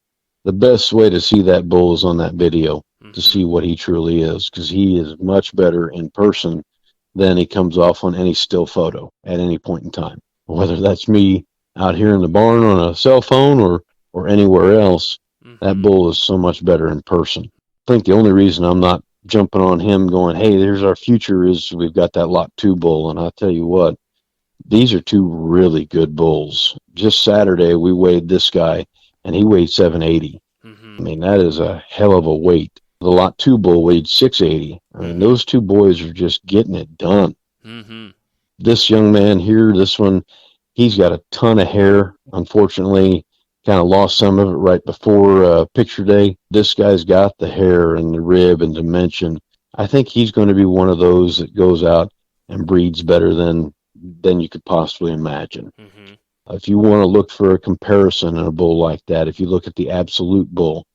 The best way to see that bull is on that video to see what he truly is, because he is much better in person than he comes off on any still photo at any point in time. Whether that's me out here in the barn on a cell phone or anywhere else, that bull is so much better in person. I think the only reason I'm not jumping on him going, hey, there's our future, is we've got that lot 2 bull. And I'll tell you what, these are two really good bulls. Just Saturday, we weighed this guy, and he weighed 780. Mm-hmm. I mean, that is a hell of a weight. The Lot 2 bull weighed 680. I mean, those two boys are just getting it done. Mm-hmm. This young man here, this one, he's got a ton of hair. Unfortunately, kind of lost some of it right before picture day. This guy's got the hair and the rib and dimension. I think he's going to be one of those that goes out and breeds better than you could possibly imagine. Mm-hmm. If you want to look for a comparison in a bull like that, if you look at the Absolute bull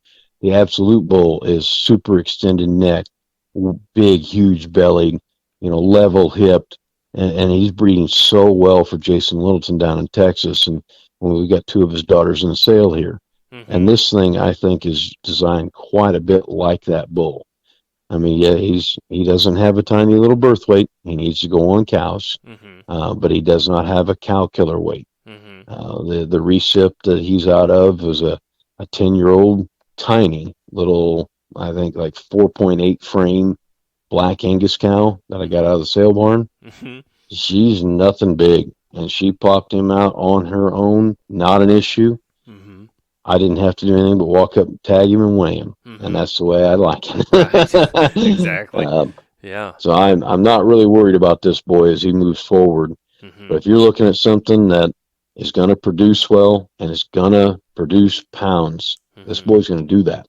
is super extended neck, big, huge bellied, level hipped, and he's breeding so well for Jason Littleton down in Texas. And when we got two of his daughters in the sale here, and this thing I think is designed quite a bit like that bull. I mean, yeah, he doesn't have a tiny little birth weight. He needs to go on cows, but he does not have a cow killer weight. The recip that he's out of was a 10-year-old tiny little, I think like 4.8 frame black Angus cow that I got out of the sale barn. She's nothing big, and she popped him out on her own. Not an issue. I didn't have to do anything but walk up, tag him, and weigh him, and that's the way I like it. Right. Exactly. Yeah. So I'm not really worried about this boy as he moves forward. But if you're looking at something that is going to produce well and is going to produce pounds, this boy's going to do that.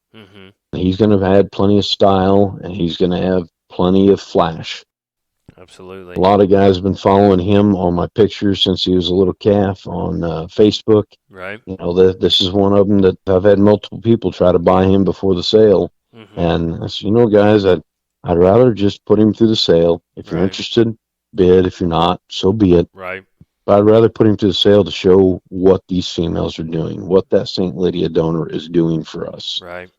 He's going to have plenty of style, and he's going to have plenty of flash. Absolutely. A lot of guys have been following him on my pictures since he was a little calf on Facebook. Right. This is one of them that I've had multiple people try to buy him before the sale. And I said, guys, I'd rather just put him through the sale. If you're interested, bid. If you're not, so be it. Right. But I'd rather put him to the sale to show what these females are doing, what that St. Lydia donor is doing for us. Right.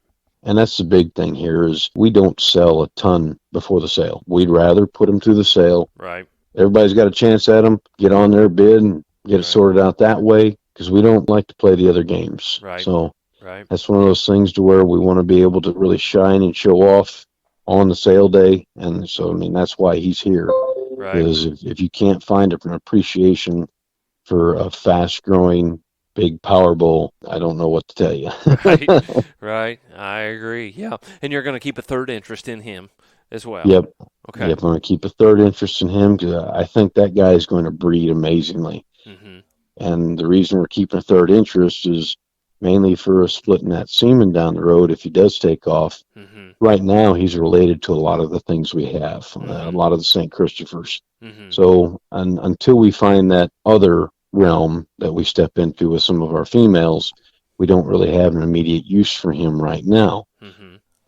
And that's the big thing here is we don't sell a ton before the sale. We'd rather put them through the sale. Right. Everybody's got a chance at them. Get on their bid and get it sorted out that way because we don't like to play the other games. Right. So that's one of those things to where we want to be able to really shine and show off on the sale day. And so, I mean, that's why he's here. Right. Because if you can't find an appreciation for a fast-growing, big power bull, I don't know what to tell you. Right. I agree. Yeah. And you're going to keep a third interest in him as well. Yep. Okay. Yep. I'm going to keep a third interest in him because I think that guy is going to breed amazingly. And the reason we're keeping a third interest is mainly for splitting that semen down the road if he does take off. Right now, he's related to a lot of the things we have, a lot of the St. Christophers. So until we find that other realm that we step into with some of our females, we don't really have an immediate use for him right now.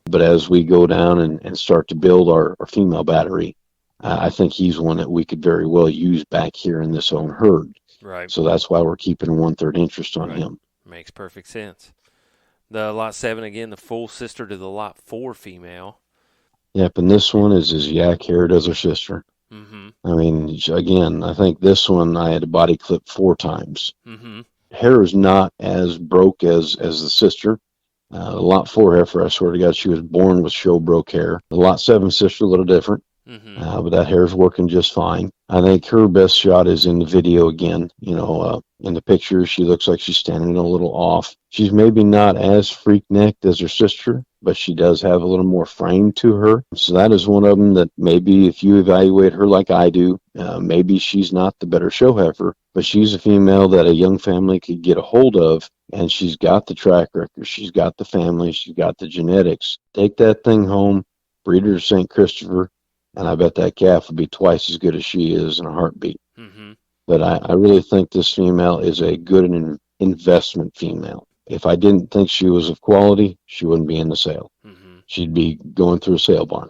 But as we go down and start to build our female battery, I think he's one that we could very well use back here in this own herd. Right. So that's why we're keeping a 1/3 interest on him. Makes perfect sense. The Lot 7, again, the full sister to the Lot 4 female. Yep, and this one is as yak haired as her sister. I mean, again, I think this one I had to body clip 4 times. Hair is not as broke as the sister. The Lot 4 heifer, I swear to God, she was born with show broke hair. The Lot 7 sister, a little different. But that hair is working just fine. I think her best shot is in the video again. In the picture, she looks like she's standing a little off. She's maybe not as freak-necked as her sister, but she does have a little more frame to her. So that is one of them that maybe if you evaluate her like I do, maybe she's not the better show heifer, but she's a female that a young family could get a hold of, and she's got the track record, she's got the family, she's got the genetics. Take that thing home, breed her to St. Christopher, and I bet that calf would be twice as good as she is in a heartbeat. But I really think this female is a good investment female. If I didn't think she was of quality, she wouldn't be in the sale. She'd be going through a sale barn.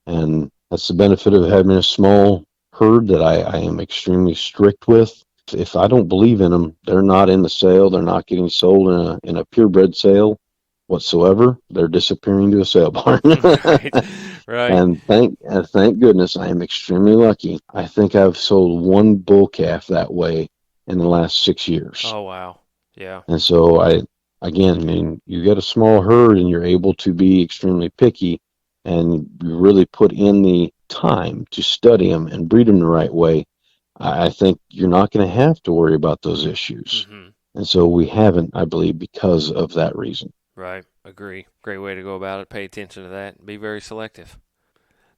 And that's the benefit of having a small herd that I am extremely strict with. If I don't believe in them, they're not in the sale. They're not getting sold in a purebred sale whatsoever. They're disappearing to a sale barn. Right. And thank goodness I am extremely lucky. I think I've sold 1 bull calf that way in the last 6 years. Oh, wow. Yeah. And so I mean, you get a small herd and you're able to be extremely picky and you really put in the time to study them and breed them the right way. I think you're not going to have to worry about those issues. Mm-hmm. And so we haven't, I believe, because of that reason. Right. Agree. Great way to go about it. Pay attention to that and be very selective.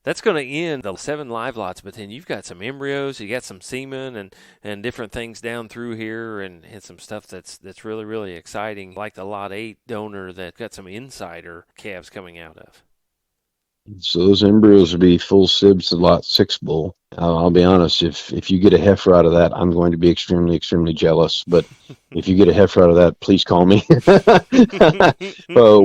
That's going to end the 7 live lots, but then you've got some embryos, you got some semen and different things down through here and some stuff that's really, really exciting, like the lot 8 donor that got some insider calves coming out of. So those embryos will be full sibs to lot 6 bull. I'll be honest, if you get a heifer out of that, I'm going to be extremely, extremely jealous. But if you get a heifer out of that, please call me.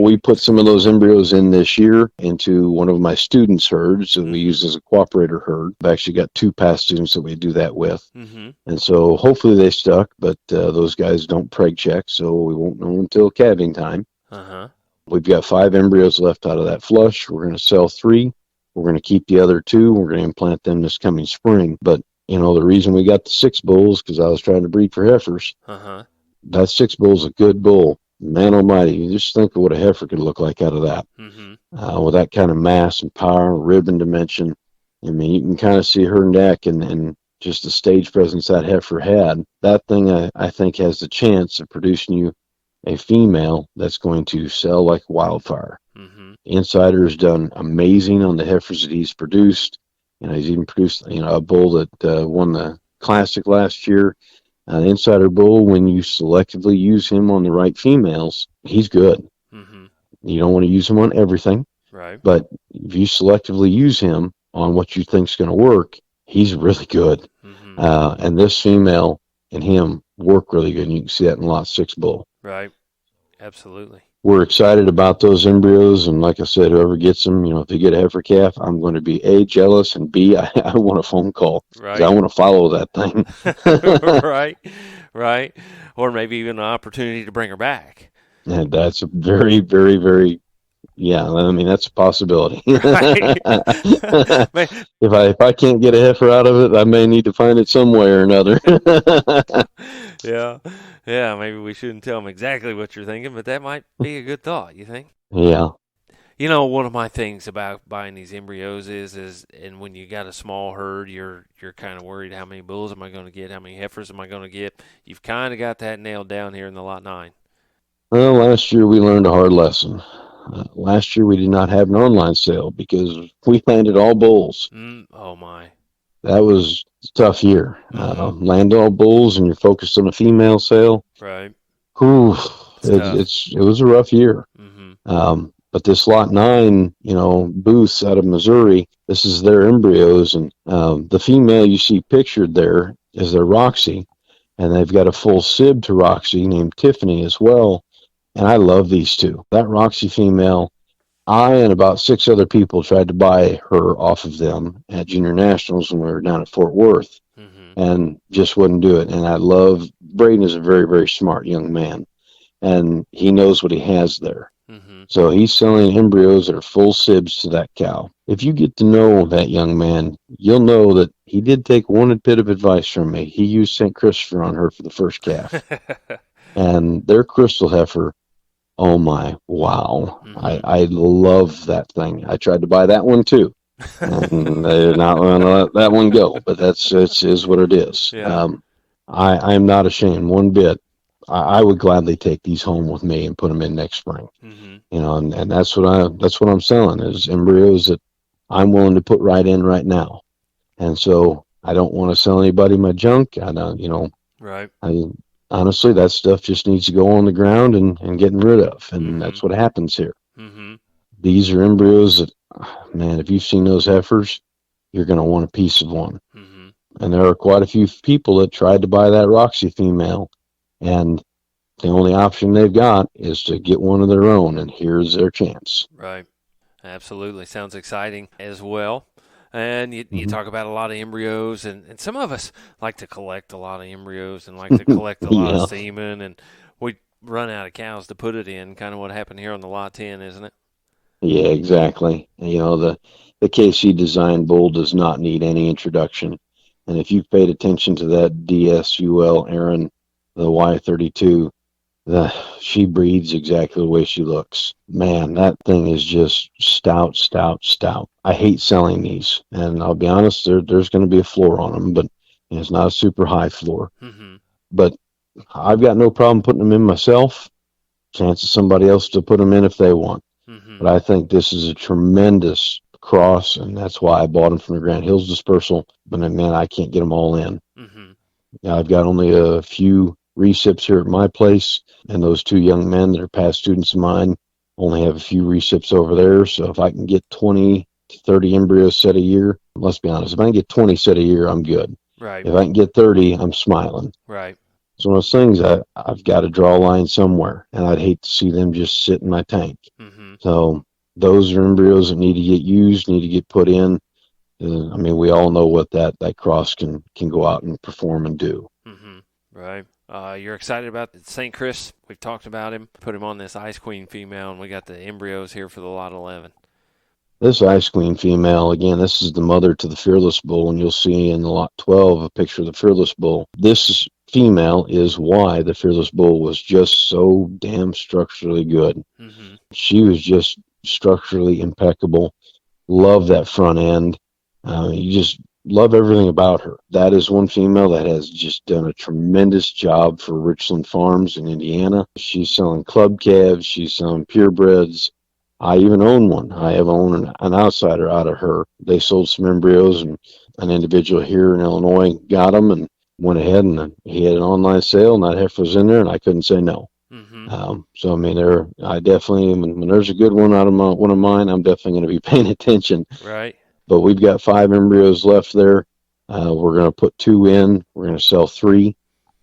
We put some of those embryos in this year into one of my students' herds that we use as a cooperator herd. I've actually got 2 past students that we do that with. Mm-hmm. And so hopefully they stuck, but those guys don't preg check, so we won't know until calving time. Uh-huh. We've got 5 embryos left out of that flush. We're going to sell 3. We're going to keep the other 2. We're going to implant them this coming spring. But, the reason we got the 6 bulls, because I was trying to breed for heifers. Uh-huh. That 6 bull is a good bull. Man almighty, you just think of what a heifer could look like out of that. Mm-hmm. With that kind of mass and power, rib and dimension. I mean, you can kind of see her neck and just the stage presence that heifer had. That thing, I think, has the chance of producing you a female that's going to sell like wildfire. Mm-hmm. Insider's done amazing on the heifers that he's produced. He's even produced, a bull that won the Classic last year. An Insider bull, when you selectively use him on the right females, he's good. Mm-hmm. You don't want to use him on everything. Right. But if you selectively use him on what you think's going to work, he's really good. Mm-hmm. And this female and him work really good. And you can see that in lot 6 bull. Right. Absolutely. We're excited about those embryos, and like I said, whoever gets them, if they get a heifer calf, I'm going to be A, jealous, and B, I want a phone call. Right. I want to follow that thing. Right. Or maybe even an opportunity to bring her back. And that's a very, very, very, that's a possibility. Right. If I can't get a heifer out of it, I may need to find it some way or another. Yeah, maybe we shouldn't tell them exactly what you're thinking, but that might be a good thought, you think? Yeah. One of my things about buying these embryos is and when you got a small herd, you're kind of worried, how many bulls am I going to get? How many heifers am I going to get? You've kind of got that nailed down here in the lot 9. Well, last year we learned a hard lesson. Last year we did not have an online sale because we landed all bulls. Oh, my. That was a tough year. Mm-hmm. Land all bulls and you're focused on a female sale. Right. Whew, it was a rough year. Mm-hmm. But this lot 9, Booth out of Missouri, this is their embryos. And the female you see pictured there is their Roxy. And they've got a full sib to Roxy named Tiffany as well. And I love these 2. That Roxy female, I and about 6 other people tried to buy her off of them at Junior Nationals when we were down at Fort Worth, and just wouldn't do it. And I love, Braden is a very, very smart young man, and he knows what he has there. Mm-hmm. So he's selling embryos that are full sibs to that cow. If you get to know that young man, you'll know that he did take one bit of advice from me. He used St. Christopher on her for the first calf. And their crystal heifer, oh my, wow. Mm-hmm. I love that thing. I tried to buy that one too. And they're not going to let that one go, but it is what it is. Yeah. I'm not ashamed one bit. I would gladly take these home with me and put them in next spring. Mm-hmm. And that's what I'm selling is embryos that I'm willing to put right in right now. And so I don't want to sell anybody my junk. I don't, Right. Honestly, that stuff just needs to go on the ground and getting rid of. And that's what happens here. Mm-hmm. These are embryos that, man, if you've seen those heifers, you're going to want a piece of one. Mm-hmm. And there are quite a few people that tried to buy that Roxy female, and the only option they've got is to get one of their own, and here's their chance. Right. Absolutely. Sounds exciting as well. And you talk about a lot of embryos, and some of us like to collect a lot of embryos and like to collect a lot of semen, and we run out of cows to put it in, kind of what happened here on the Lot 10, isn't it? Yeah, exactly. The KC design bull does not need any introduction. And if you've paid attention to that DSUL Erin, the Y32, she breeds exactly the way she looks. Man, that thing is just stout, stout, stout. I hate selling these, and I'll be honest, there's going to be a floor on them, but and it's not a super high floor. Mm-hmm. But I've got no problem putting them in myself. Chance of somebody else to put them in if they want. Mm-hmm. But I think this is a tremendous cross, and that's why I bought them from the Grand Hills dispersal. But man, I can't get them all in. Mm-hmm. I've got only a few recips here at my place, and those two young men that are past students of mine only have a few recips over there. So if I can get 20 to 30 embryos set a year, let's be honest, if I can get 20 set a year, I'm good. Right. If I can get 30, I'm smiling. Right. It's one of those things I've got to draw a line somewhere, and I'd hate to see them just sit in my tank. Mm-hmm. So those are embryos that need to get used, need to get put in. I mean, we all know what that cross can go out and perform and do. Mm-hmm. Right. You're excited about St. Chris. We've talked about him. Put him on this Ice Queen female, and we got the embryos here for the lot 11. This Ice Queen female, again, this is the mother to the Fearless Bull, and you'll see in the lot 12 a picture of the Fearless Bull. This female is why the Fearless Bull was just so damn structurally good. Mm-hmm. She was just structurally impeccable. Love that front end. You just love everything about her. That is one female that has just done a tremendous job for Richland Farms in Indiana. She's selling club calves. She's selling purebreds. I even own one. I have owned an outsider out of her. They sold some embryos, and an individual here in Illinois got them and went ahead, and he had an online sale, and that heifer was in there, and I couldn't say no. Mm-hmm. So I mean, I definitely, when there's a good one out of one of mine, I'm definitely going to be paying attention. Right. But we've got 5 embryos left there. We're going to put 2 in. We're going to sell 3.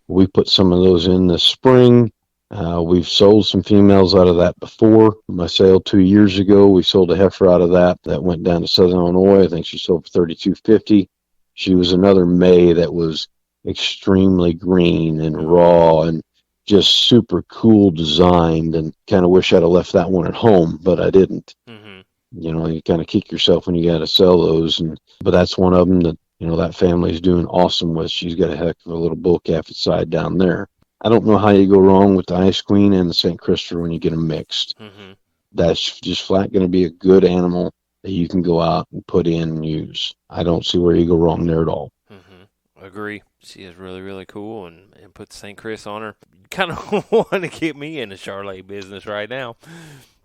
We put some of those in this spring. We've sold some females out of that before. My sale 2 years ago, we sold a heifer out of that went down to Southern Illinois. I think she sold for $32.50. She was another May that was extremely green and raw and just super cool designed, and kind of wish I'd have left that one at home, but I didn't. Mm-hmm. You know, you kind of kick yourself when you got to sell those, but that's one of them that, you know, that family's doing awesome with. She's got a heck of a little bull calf side down there. I don't know how you go wrong with the Ice Queen and the St. Christopher when you get them mixed. Mm-hmm. That's just flat going to be a good animal that you can go out and put in and use. I don't see where you go wrong there at all. Mm-hmm. Agree. She is really, really cool, and put St. Chris on her. Kind of want to get me in the Charolais business right now.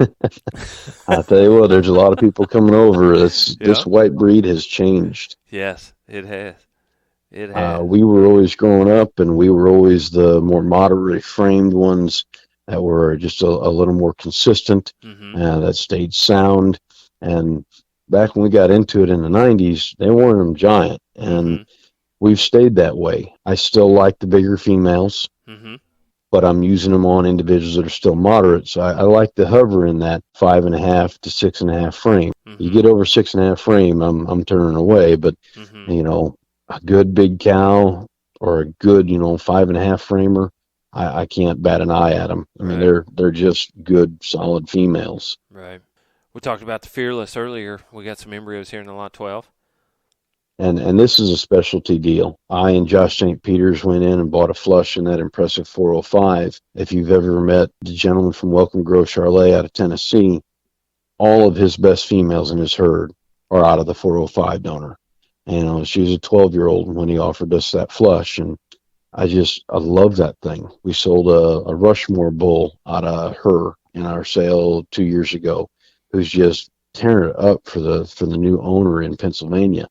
I tell you what, there's a lot of people coming over. This white breed has changed. Yes, it has. It has. We were always growing up, and we were always the more moderately framed ones that were just a little more consistent, Mm-hmm. that stayed sound. And back when we got into it in the 90s, they weren't them giant, and Mm-hmm. we've stayed that way. I still like the bigger females, Mm-hmm. but I'm using them on individuals that are still moderate. So I like to hover in that 5.5 to 6.5 frame. Mm-hmm. You get over 6.5 frame, I'm turning away. But Mm-hmm. you know, a good big cow or a good 5.5 framer, I can't bat an eye at them. I mean, they're just good, solid females. Right. We talked about the Fearless earlier. We got some embryos here in the lot 12. And this is a specialty deal. I and Josh St. Peters went in and bought a flush in that impressive 405. If you've ever met the gentleman from Welcome Grove Charolais out of Tennessee, all of his best females in his herd are out of the 405 donor. And she was a 12-year-old when he offered us that flush, and I love that thing. We sold a Rushmore bull out of her in our sale 2 years ago, who's just tearing it up for the new owner in Pennsylvania.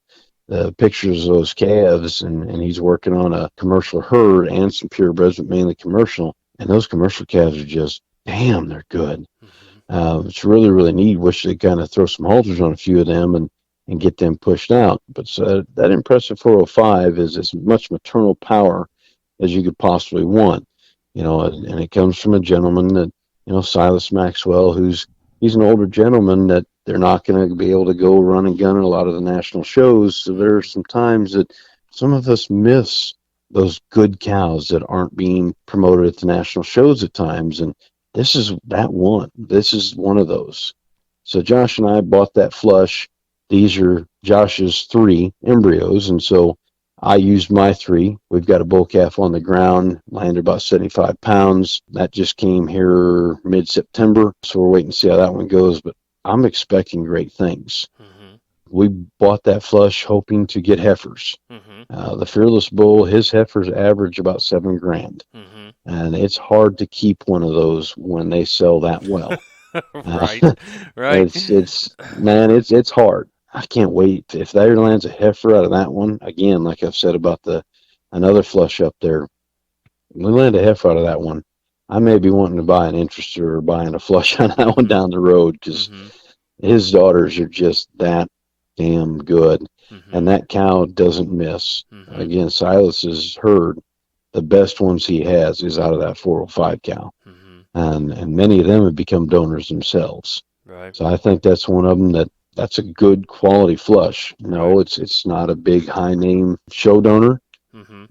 The pictures of those calves, and he's working on a commercial herd and some purebreds, but mainly commercial. And those commercial calves are just, damn, they're good. Mm-hmm. It's really, really neat. Wish they'd kind of throw some halters on a few of them and get them pushed out. But that impressive 405 is as much maternal power as you could possibly want. And it comes from a gentleman that, Silas Maxwell, he's an older gentleman that they're not going to be able to go run and gun at a lot of the national shows. So there are some times that some of us miss those good cows that aren't being promoted at the national shows at times. And this is that one. This is one of those. So Josh and I bought that flush. These are Josh's 3 embryos. And so I used my 3. We've got a bull calf on the ground, landed about 75 pounds. That just came here mid-September. So we're waiting to see how that one goes. But I'm expecting great things. Mm-hmm. we bought that flush hoping to get heifers. The Fearless Bull, his heifers average about $7,000. And it's hard to keep one of those when they sell that well. Right. It's hard. I can't wait. If there lands a heifer out of that one, again, like I've said about another flush up there, we land a heifer out of that one, I may be wanting to buy an interester or buying a flush on that one down the road, because his daughters are just that damn good. And that cow doesn't miss. Again, Silas's herd, the best ones he has is out of that 405 cow. And many of them have become donors themselves. Right. So I think that's one of them that's a good quality flush. No, it's not a big high name show donor.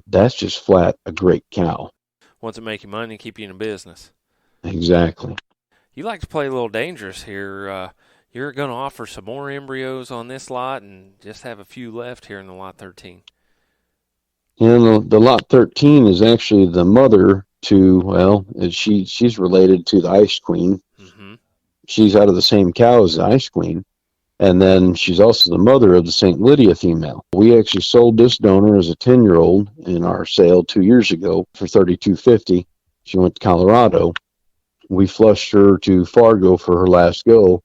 That's just flat a great cow. Wants to make you money and keep you in business. Exactly. You like to play a little dangerous here. You're going to offer some more embryos on this lot and just have a few left here in the lot 13. And the lot 13 is actually the mother to, well, she's related to the Ice Queen. She's out of the same cow as the Ice Queen. And then she's also the mother of the St. Lydia female. We actually sold this donor as a 10-year-old in our sale 2 years ago for $32.50. She went to Colorado. We flushed her to Fargo for her last go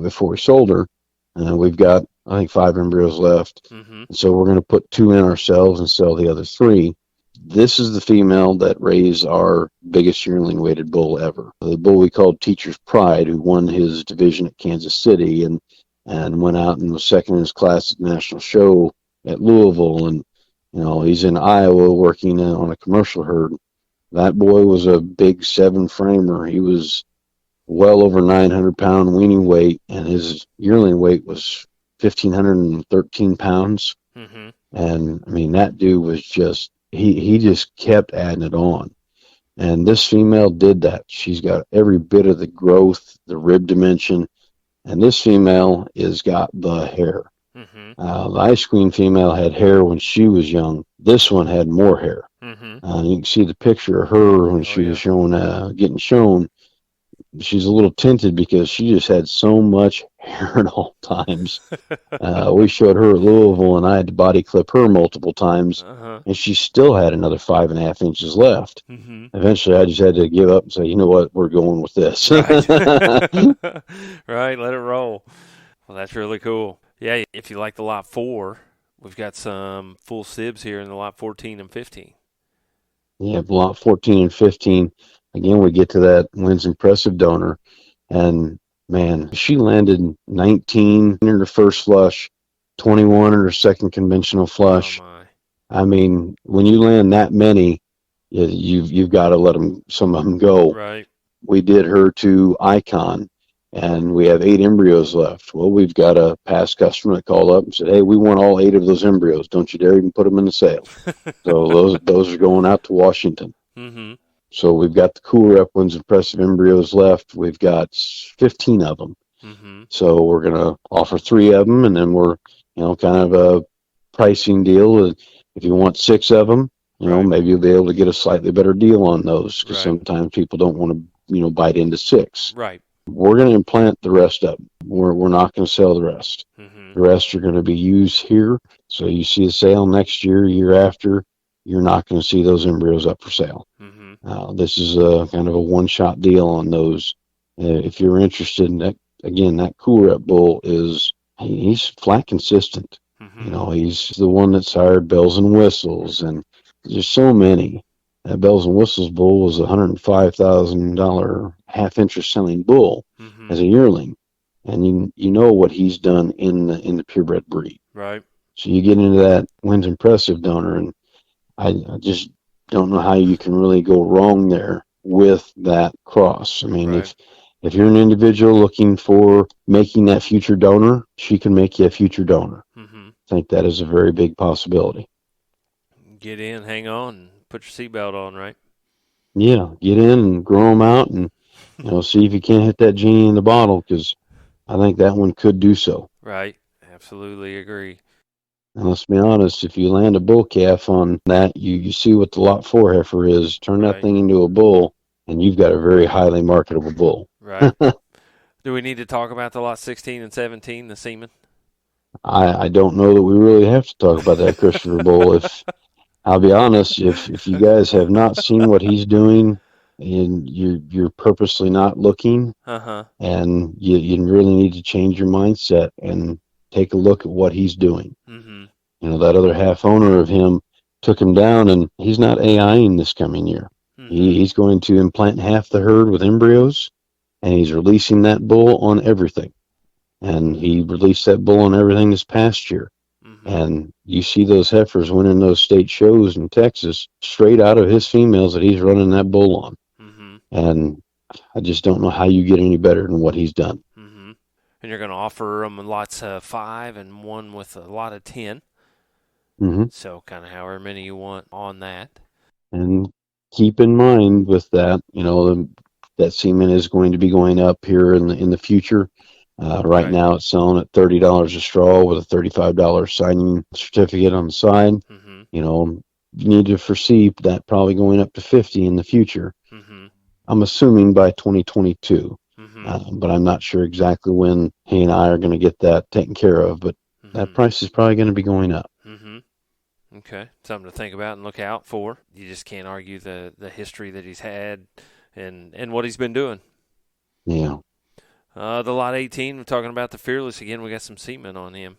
before we sold her. And we've got, I think, 5 embryos left. So we're going to put 2 in ourselves and sell the other 3. This is the female that raised our biggest yearling weighted bull ever. The bull we called Teacher's Pride, who won his division at Kansas City and went out and was second in his class at the national show at Louisville. And, he's in Iowa working on a commercial herd. That boy was a big 7-framer. He was well over 900-pound weaning weight, and his yearling weight was 1,513 pounds. And, I mean, that dude was just, he just kept adding it on. And this female did that. She's got every bit of the growth, the rib dimension, and this female has got the hair. The Ice Queen female had hair when she was young. This one had more hair. You can see the picture of her when she was getting shown. She's a little tinted because she just had so much hair at all times. We showed her at Louisville, and I had to body clip her multiple times, and she still had another 5.5 inches left. Eventually, I just had to give up and say, you know what, we're going with this. Right, let it roll. Well, that's really cool. Yeah, if you like the lot 4, we've got some full sibs here in the lot 14 and 15. Yeah, lot 14 and 15. Again, we get to that wins impressive donor, and man, she landed 19 in her first flush, 21 in her second conventional flush. I mean, when you land that many, you've got to let some of them go. Right. We did her to Icon, and we have 8 embryos left. Well, we've got a past customer that called up and said, hey, we want all 8 of those embryos. Don't you dare even put them in the sale. So those are going out to Washington. So we've got the Cool Rep Wins Impressive embryos left. We've got 15 of them. So we're going to offer 3 of them, and then we're, kind of a pricing deal. If you want 6 of them, maybe you'll be able to get a slightly better deal on those, because sometimes people don't want to, bite into 6. Right. We're going to implant the rest of them. We're not going to sell the rest. The rest are going to be used here. So you see a sale next year, year after, you're not going to see those embryos up for sale. This is a kind of a one-shot deal on those. If you're interested in that, again, that Cool Rep bull he's flat consistent. He's the one that's hired Bells and Whistles, and there's so many. That Bells and Whistles bull was a $105,000 half-interest selling bull as a yearling, and you know what he's done in the purebred breed. Right. So you get into that wins impressive donor, and I just don't know how you can really go wrong there with that cross. I mean, if you're an individual looking for making that future donor, she can make you a future donor. I think that is a very big possibility. Get in, hang on, put your seatbelt on, right? Yeah, get in and grow them out, and see if you can't hit that genie in the bottle, because I think that one could do so. Right, absolutely agree. And let's be honest, if you land a bull calf on that, you see what the lot 4 heifer is, turn that thing into a bull, and you've got a very highly marketable bull. Right. Do we need to talk about the lot 16 and 17, the semen? I don't know that we really have to talk about that Christopher Bull. If I'll be honest, if you guys have not seen what he's doing, and you're purposely not looking, Uh-huh. and you really need to change your mindset and take a look at what he's doing. Mm-hmm. That other half owner of him took him down, and he's not AIing this coming year. Mm-hmm. He's going to implant half the herd with embryos, and he's releasing that bull on everything. And he released that bull on everything this past year. Mm-hmm. And you see those heifers winning those state shows in Texas straight out of his females that he's running that bull on. Mm-hmm. And I just don't know how you get any better than what he's done. Mm-hmm. And you're going to offer them lots of 5 and one with a lot of 10. Mm-hmm. So kind of however many you want on that. And keep in mind with that, that semen is going to be going up here in the future. Right now, it's selling at $30 a straw with a $35 signing certificate on the side. Mm-hmm. You need to foresee that probably going up to $50 in the future. Mm-hmm. I'm assuming by 2022, Mm-hmm. but I'm not sure exactly when he and I are going to get that taken care of. But that price is probably going to be going up. Mm-hmm. Okay, something to think about and look out for. You just can't argue the history that he's had and what he's been doing. Yeah. The lot 18, we're talking about the Fearless again. We got some semen on him.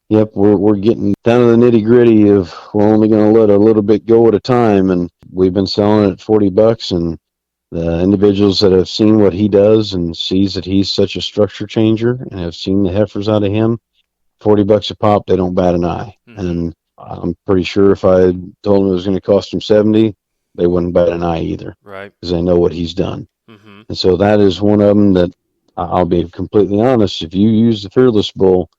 Yep, we're getting down to the nitty gritty of we're only going to let a little bit go at a time, and we've been selling it at $40. And the individuals that have seen what he does and sees that he's such a structure changer and have seen the heifers out of him, $40 a pop, they don't bat an eye. Mm-hmm. And I'm pretty sure if I told them it was going to cost them $70, they wouldn't bat an eye either. Right. Because they know what he's done. Mm-hmm. And so that is one of them that I'll be completely honest. If you use the Fearless Bull,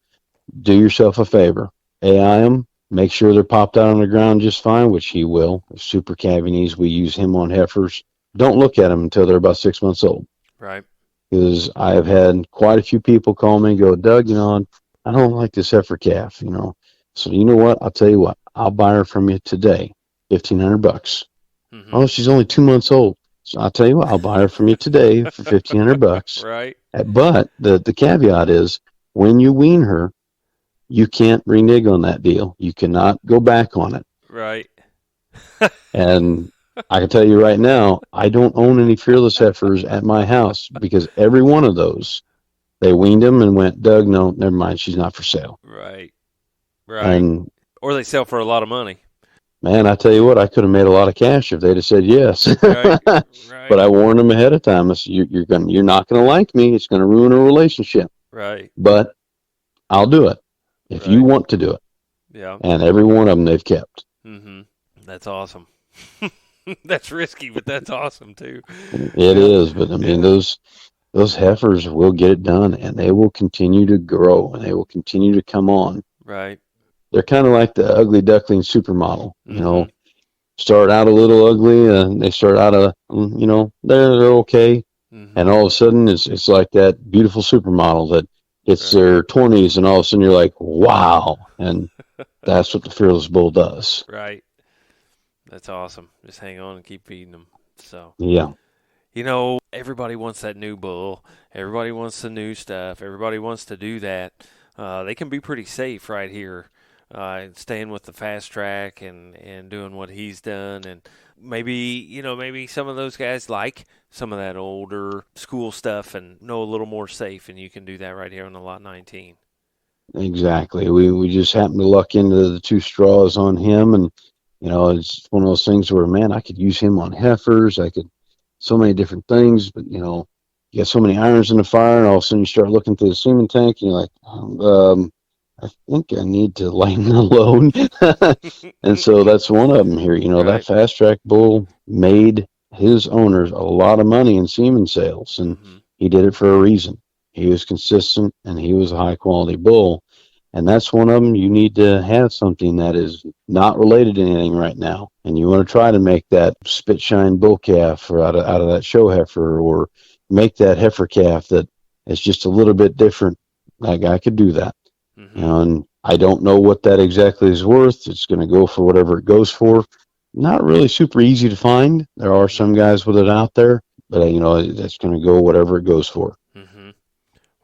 do yourself a favor. AI them. Make sure they're popped out on the ground just fine, which he will. Super Cavities, we use him on heifers. Don't look at them until they're about 6 months old. Right. Because I have had quite a few people call me and go, Doug, I don't like this heifer calf, So you know what? I'll tell you what. I'll buy her from you today, $1,500. Mm-hmm. Oh, she's only 2 months old. So I'll tell you what. I'll buy her from you today for $1,500. Right. But the caveat is, when you wean her, you can't renege on that deal. You cannot go back on it. Right. And I can tell you right now, I don't own any Fearless heifers at my house because every one of those, they weaned them and went, Doug, no, never mind. She's not for sale. Right. Right. And, or they sell for a lot of money. man, I tell you what, I could have made a lot of cash if they'd have said yes. Right. Right. But I warned them ahead of time. I said, you're not going to like me. It's going to ruin a relationship. Right. But I'll do it if you want to do it. Yeah. And every one of them they've kept. Mm-hmm. That's awesome. That's risky, but that's awesome too. It is, but I mean those heifers will get it done, and they will continue to grow, and they will continue to come on. Right. They're kind of like the ugly duckling supermodel. Start out a little ugly, and they start out they're okay, and all of a sudden it's like that beautiful supermodel that hits their 20s, and all of a sudden you're like, wow, and that's what the Fearless Bull does. Right. That's awesome. Just hang on and keep feeding them. So yeah. Everybody wants that new bull. Everybody wants the new stuff. Everybody wants to do that. They can be pretty safe right here, staying with the fast track and doing what he's done. And maybe some of those guys like some of that older school stuff and know a little more safe, and you can do that right here on the Lot 19. Exactly. We just happened to luck into the 2 straws on him, and it's one of those things where, man, I could use him on heifers. I could so many different things, but you got so many irons in the fire, and all of a sudden you start looking through the semen tank, and you're like, I think I need to lighten the load. And so that's one of them here. Right. That fast track bull made his owners a lot of money in semen sales, and he did it for a reason. He was consistent, and he was a high quality bull. And that's one of them. You need to have something that is not related to anything right now. And you want to try to make that spit shine bull calf or out of that show heifer, or make that heifer calf that is just a little bit different. That guy could do that. And I don't know what that exactly is worth. It's going to go for whatever it goes for. Not really super easy to find. There are some guys with it out there, but that's going to go whatever it goes for.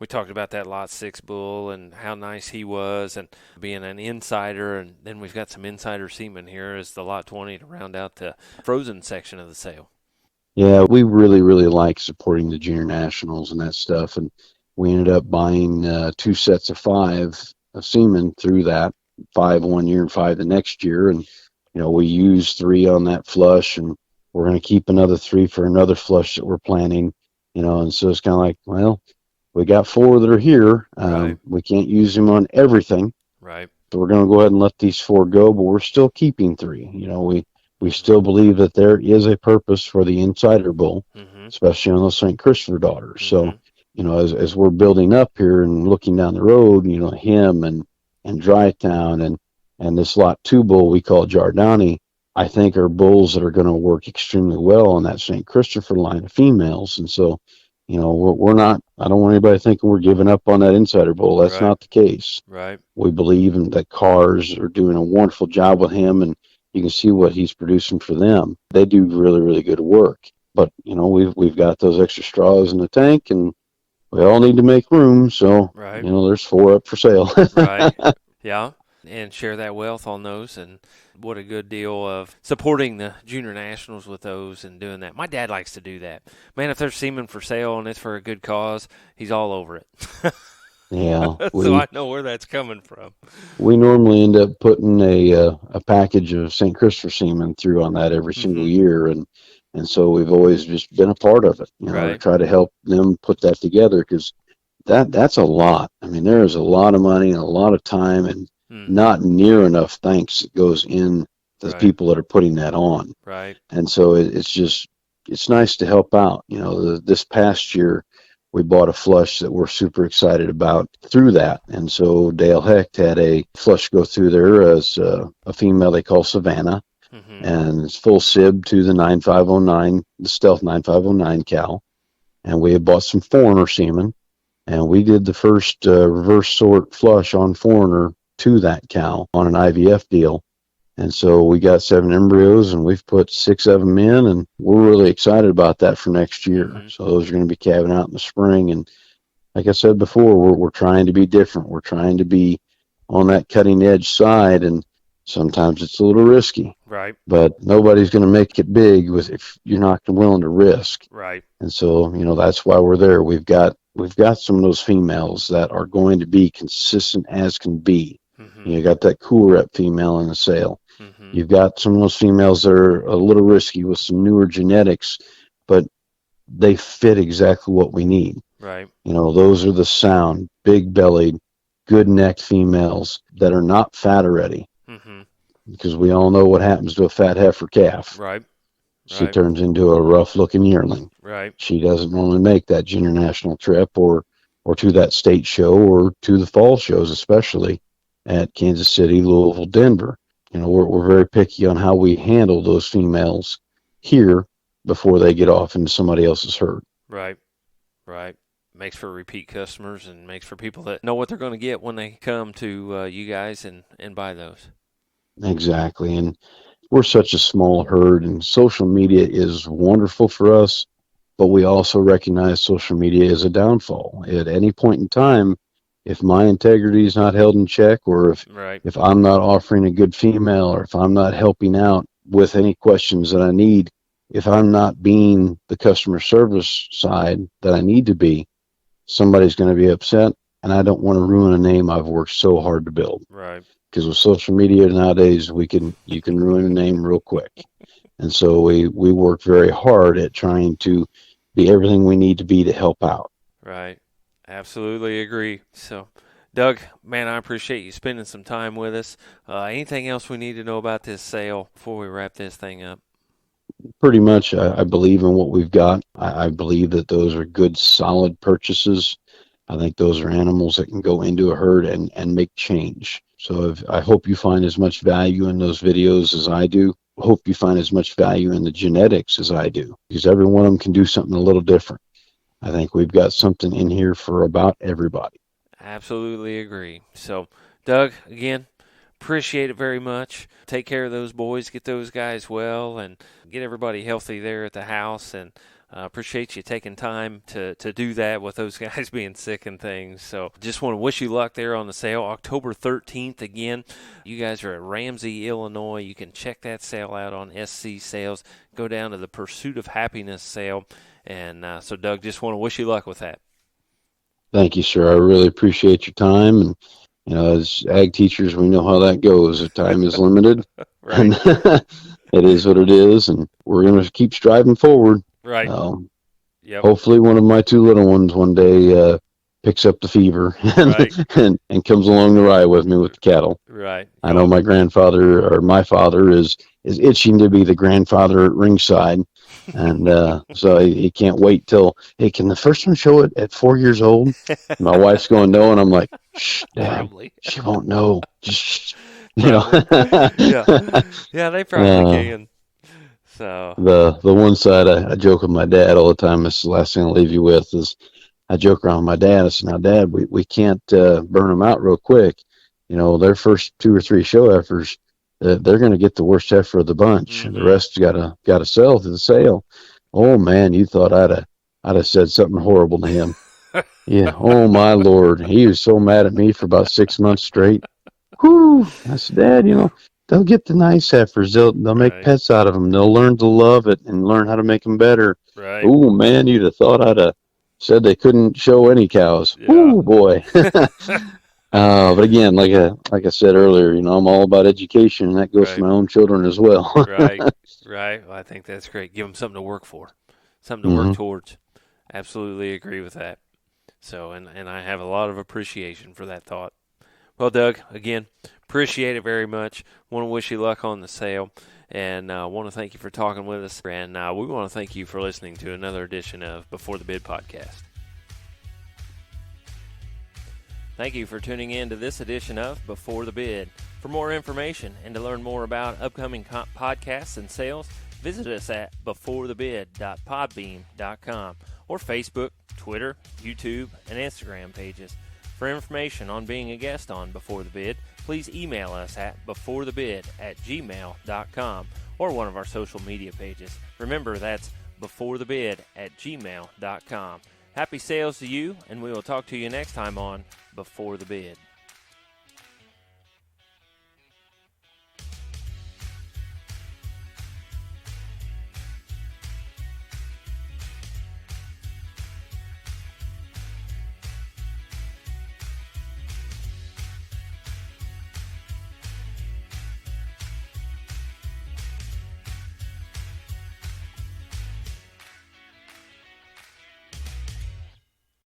We talked about that Lot 6 bull and how nice he was and being an insider. And then we've got some insider semen here as the Lot 20 to round out the frozen section of the sale. Yeah, we really, really like supporting the junior nationals and that stuff. And we ended up buying 2 sets of 5 of semen through that, 5 one year and 5 the next year. And, we used 3 on that flush, and we're going to keep another 3 for another flush that we're planning, and so it's kind of like, well, we got 4 that are here. Right. We can't use them on everything. Right. So we're going to go ahead and let these 4 go, but we're still keeping 3. We still believe that there is a purpose for the insider bull, especially on those St. Christopher daughters. So, as we're building up here and looking down the road, him and Dry Town and this Lot 2 bull we call Jardani, I think are bulls that are going to work extremely well on that St. Christopher line of females. And so, we're not, I don't want anybody thinking we're giving up on that insider bull. That's not the case. Right. We believe in that cars are doing a wonderful job with him, and you can see what he's producing for them. They do really, really good work. But, we've got those extra straws in the tank, and we all need to make room. So, there's 4 up for sale. Right. Yeah. And share that wealth on those. And what a good deal of supporting the junior nationals with those and doing that. My dad likes to do that. Man, if there's semen for sale and it's for a good cause, he's all over it. Yeah. So I know where that's coming from. We normally end up putting a package of St. Christopher semen through on that every single year. And so we've always just been a part of it, to try to help them put that together, because that's a lot. I mean, there is a lot of money and a lot of time and not near enough thanks that goes in to the people that are putting that on. Right. And so it's nice to help out. This past year, we bought a flush that we're super excited about through that. And so Dale Hecht had a flush go through there as a female they call Savannah. And it's full sib to the 9509, the Stealth 9509 cow. And we had bought some foreigner semen. And we did the first reverse sort flush on foreigner to that cow on an IVF deal. And so we got 7 embryos, and we've put 6 of them in, and we're really excited about that for next year. So those are going to be calving out in the spring. And like I said before, we're trying to be different. We're trying to be on that cutting edge side, and sometimes it's a little risky. Right. But nobody's going to make it big if you're not willing to risk. Right. And so, that's why we're there. We've got some of those females that are going to be consistent as can be. You got that cool rep female in the sale. You've got some of those females that are a little risky with some newer genetics, but they fit exactly what we need. Right. Those are the sound, big bellied, good necked females that are not fat already. Because we all know what happens to a fat heifer calf. Right. She turns into a rough looking yearling. Right. She doesn't normally make that junior national trip or to that state show or to the fall shows, especially at Kansas City, Louisville, Denver. We're very picky on how we handle those females here before they get off into somebody else's herd. Right. Right. Makes for repeat customers and makes for people that know what they're going to get when they come to you guys and buy those. Exactly. And we're such a small herd, and social media is wonderful for us, but we also recognize social media is a downfall. At any point in time, if my integrity is not held in check, or if I'm not offering a good female, or if I'm not helping out with any questions that I need, if I'm not being the customer service side that I need to be, somebody's going to be upset, and I don't want to ruin a name I've worked so hard to build. Right. Because with social media nowadays, you can ruin a name real quick. And so we work very hard at trying to be everything we need to be to help out. Right. Absolutely agree. So, Doug, man, I appreciate you spending some time with us. Anything else we need to know about this sale before we wrap this thing up? Pretty much, I believe in what we've got. I believe that those are good, solid purchases. I think those are animals that can go into a herd and make change. So I hope you find as much value in those videos as I do. Hope you find as much value in the genetics as I do, because every one of them can do something a little different. I think we've got something in here for about everybody. Absolutely agree. So, Doug, again, appreciate it very much. Take care of those boys, get those guys well, and get everybody healthy there at the house. And appreciate you taking time to do that with those guys being sick and things. So just want to wish you luck there on the sale. October 13th, again, you guys are at Ramsey, Illinois. You can check that sale out on SC Sales. Go down to the Pursuit of Happiness sale. And so, Doug, just want to wish you luck with that. Thank you, sir. I really appreciate your time. And, as ag teachers, we know how that goes. The time is limited. Right. And it is what it is. And we're going to keep striving forward. Right. Yep. Hopefully one of my 2 little ones one day picks up the fever and comes along the ride with me with the cattle. Right. I know my father is itching to be the grandfather at ringside. And so he can't wait till, hey, can the first one show it at 4 years old? My wife's going, no, and I'm like, shh, Dad, she won't know. Just, yeah, they probably can. So the one side I joke with my dad all the time. This is the last thing I'll leave you with is I joke around with my dad. I said, now, Dad, we can't burn them out real quick. Their first 2 or 3 show efforts, they're going to get the worst heifer of the bunch. Mm-hmm. And the rest got to sell to the sale. Oh man, you thought I'd have said something horrible to him. Yeah. Oh my Lord, he was so mad at me for about 6 months straight. Whew. I said, Dad, they'll get the nice heifers. They'll make pets out of them. They'll learn to love it and learn how to make them better. Right. Oh man, you'd have thought I'd have said they couldn't show any cows. Yeah. Oh boy. But again, like I said earlier, I'm all about education, and that goes for my own children as well. Right. Well, I think that's great. Give them something to work for, something to work towards. Absolutely agree with that. So, and I have a lot of appreciation for that thought. Well, Doug, again, appreciate it very much. Want to wish you luck on the sale, and want to thank you for talking with us. And we want to thank you for listening to another edition of Before the Bid podcast. Thank you for tuning in to this edition of Before the Bid. For more information and to learn more about upcoming podcasts and sales, visit us at beforethebid.podbean.com or Facebook, Twitter, YouTube, and Instagram pages. For information on being a guest on Before the Bid, please email us at beforethebid@gmail.com or one of our social media pages. Remember, that's beforethebid@gmail.com. Happy sales to you, and we will talk to you next time on Before the Bid.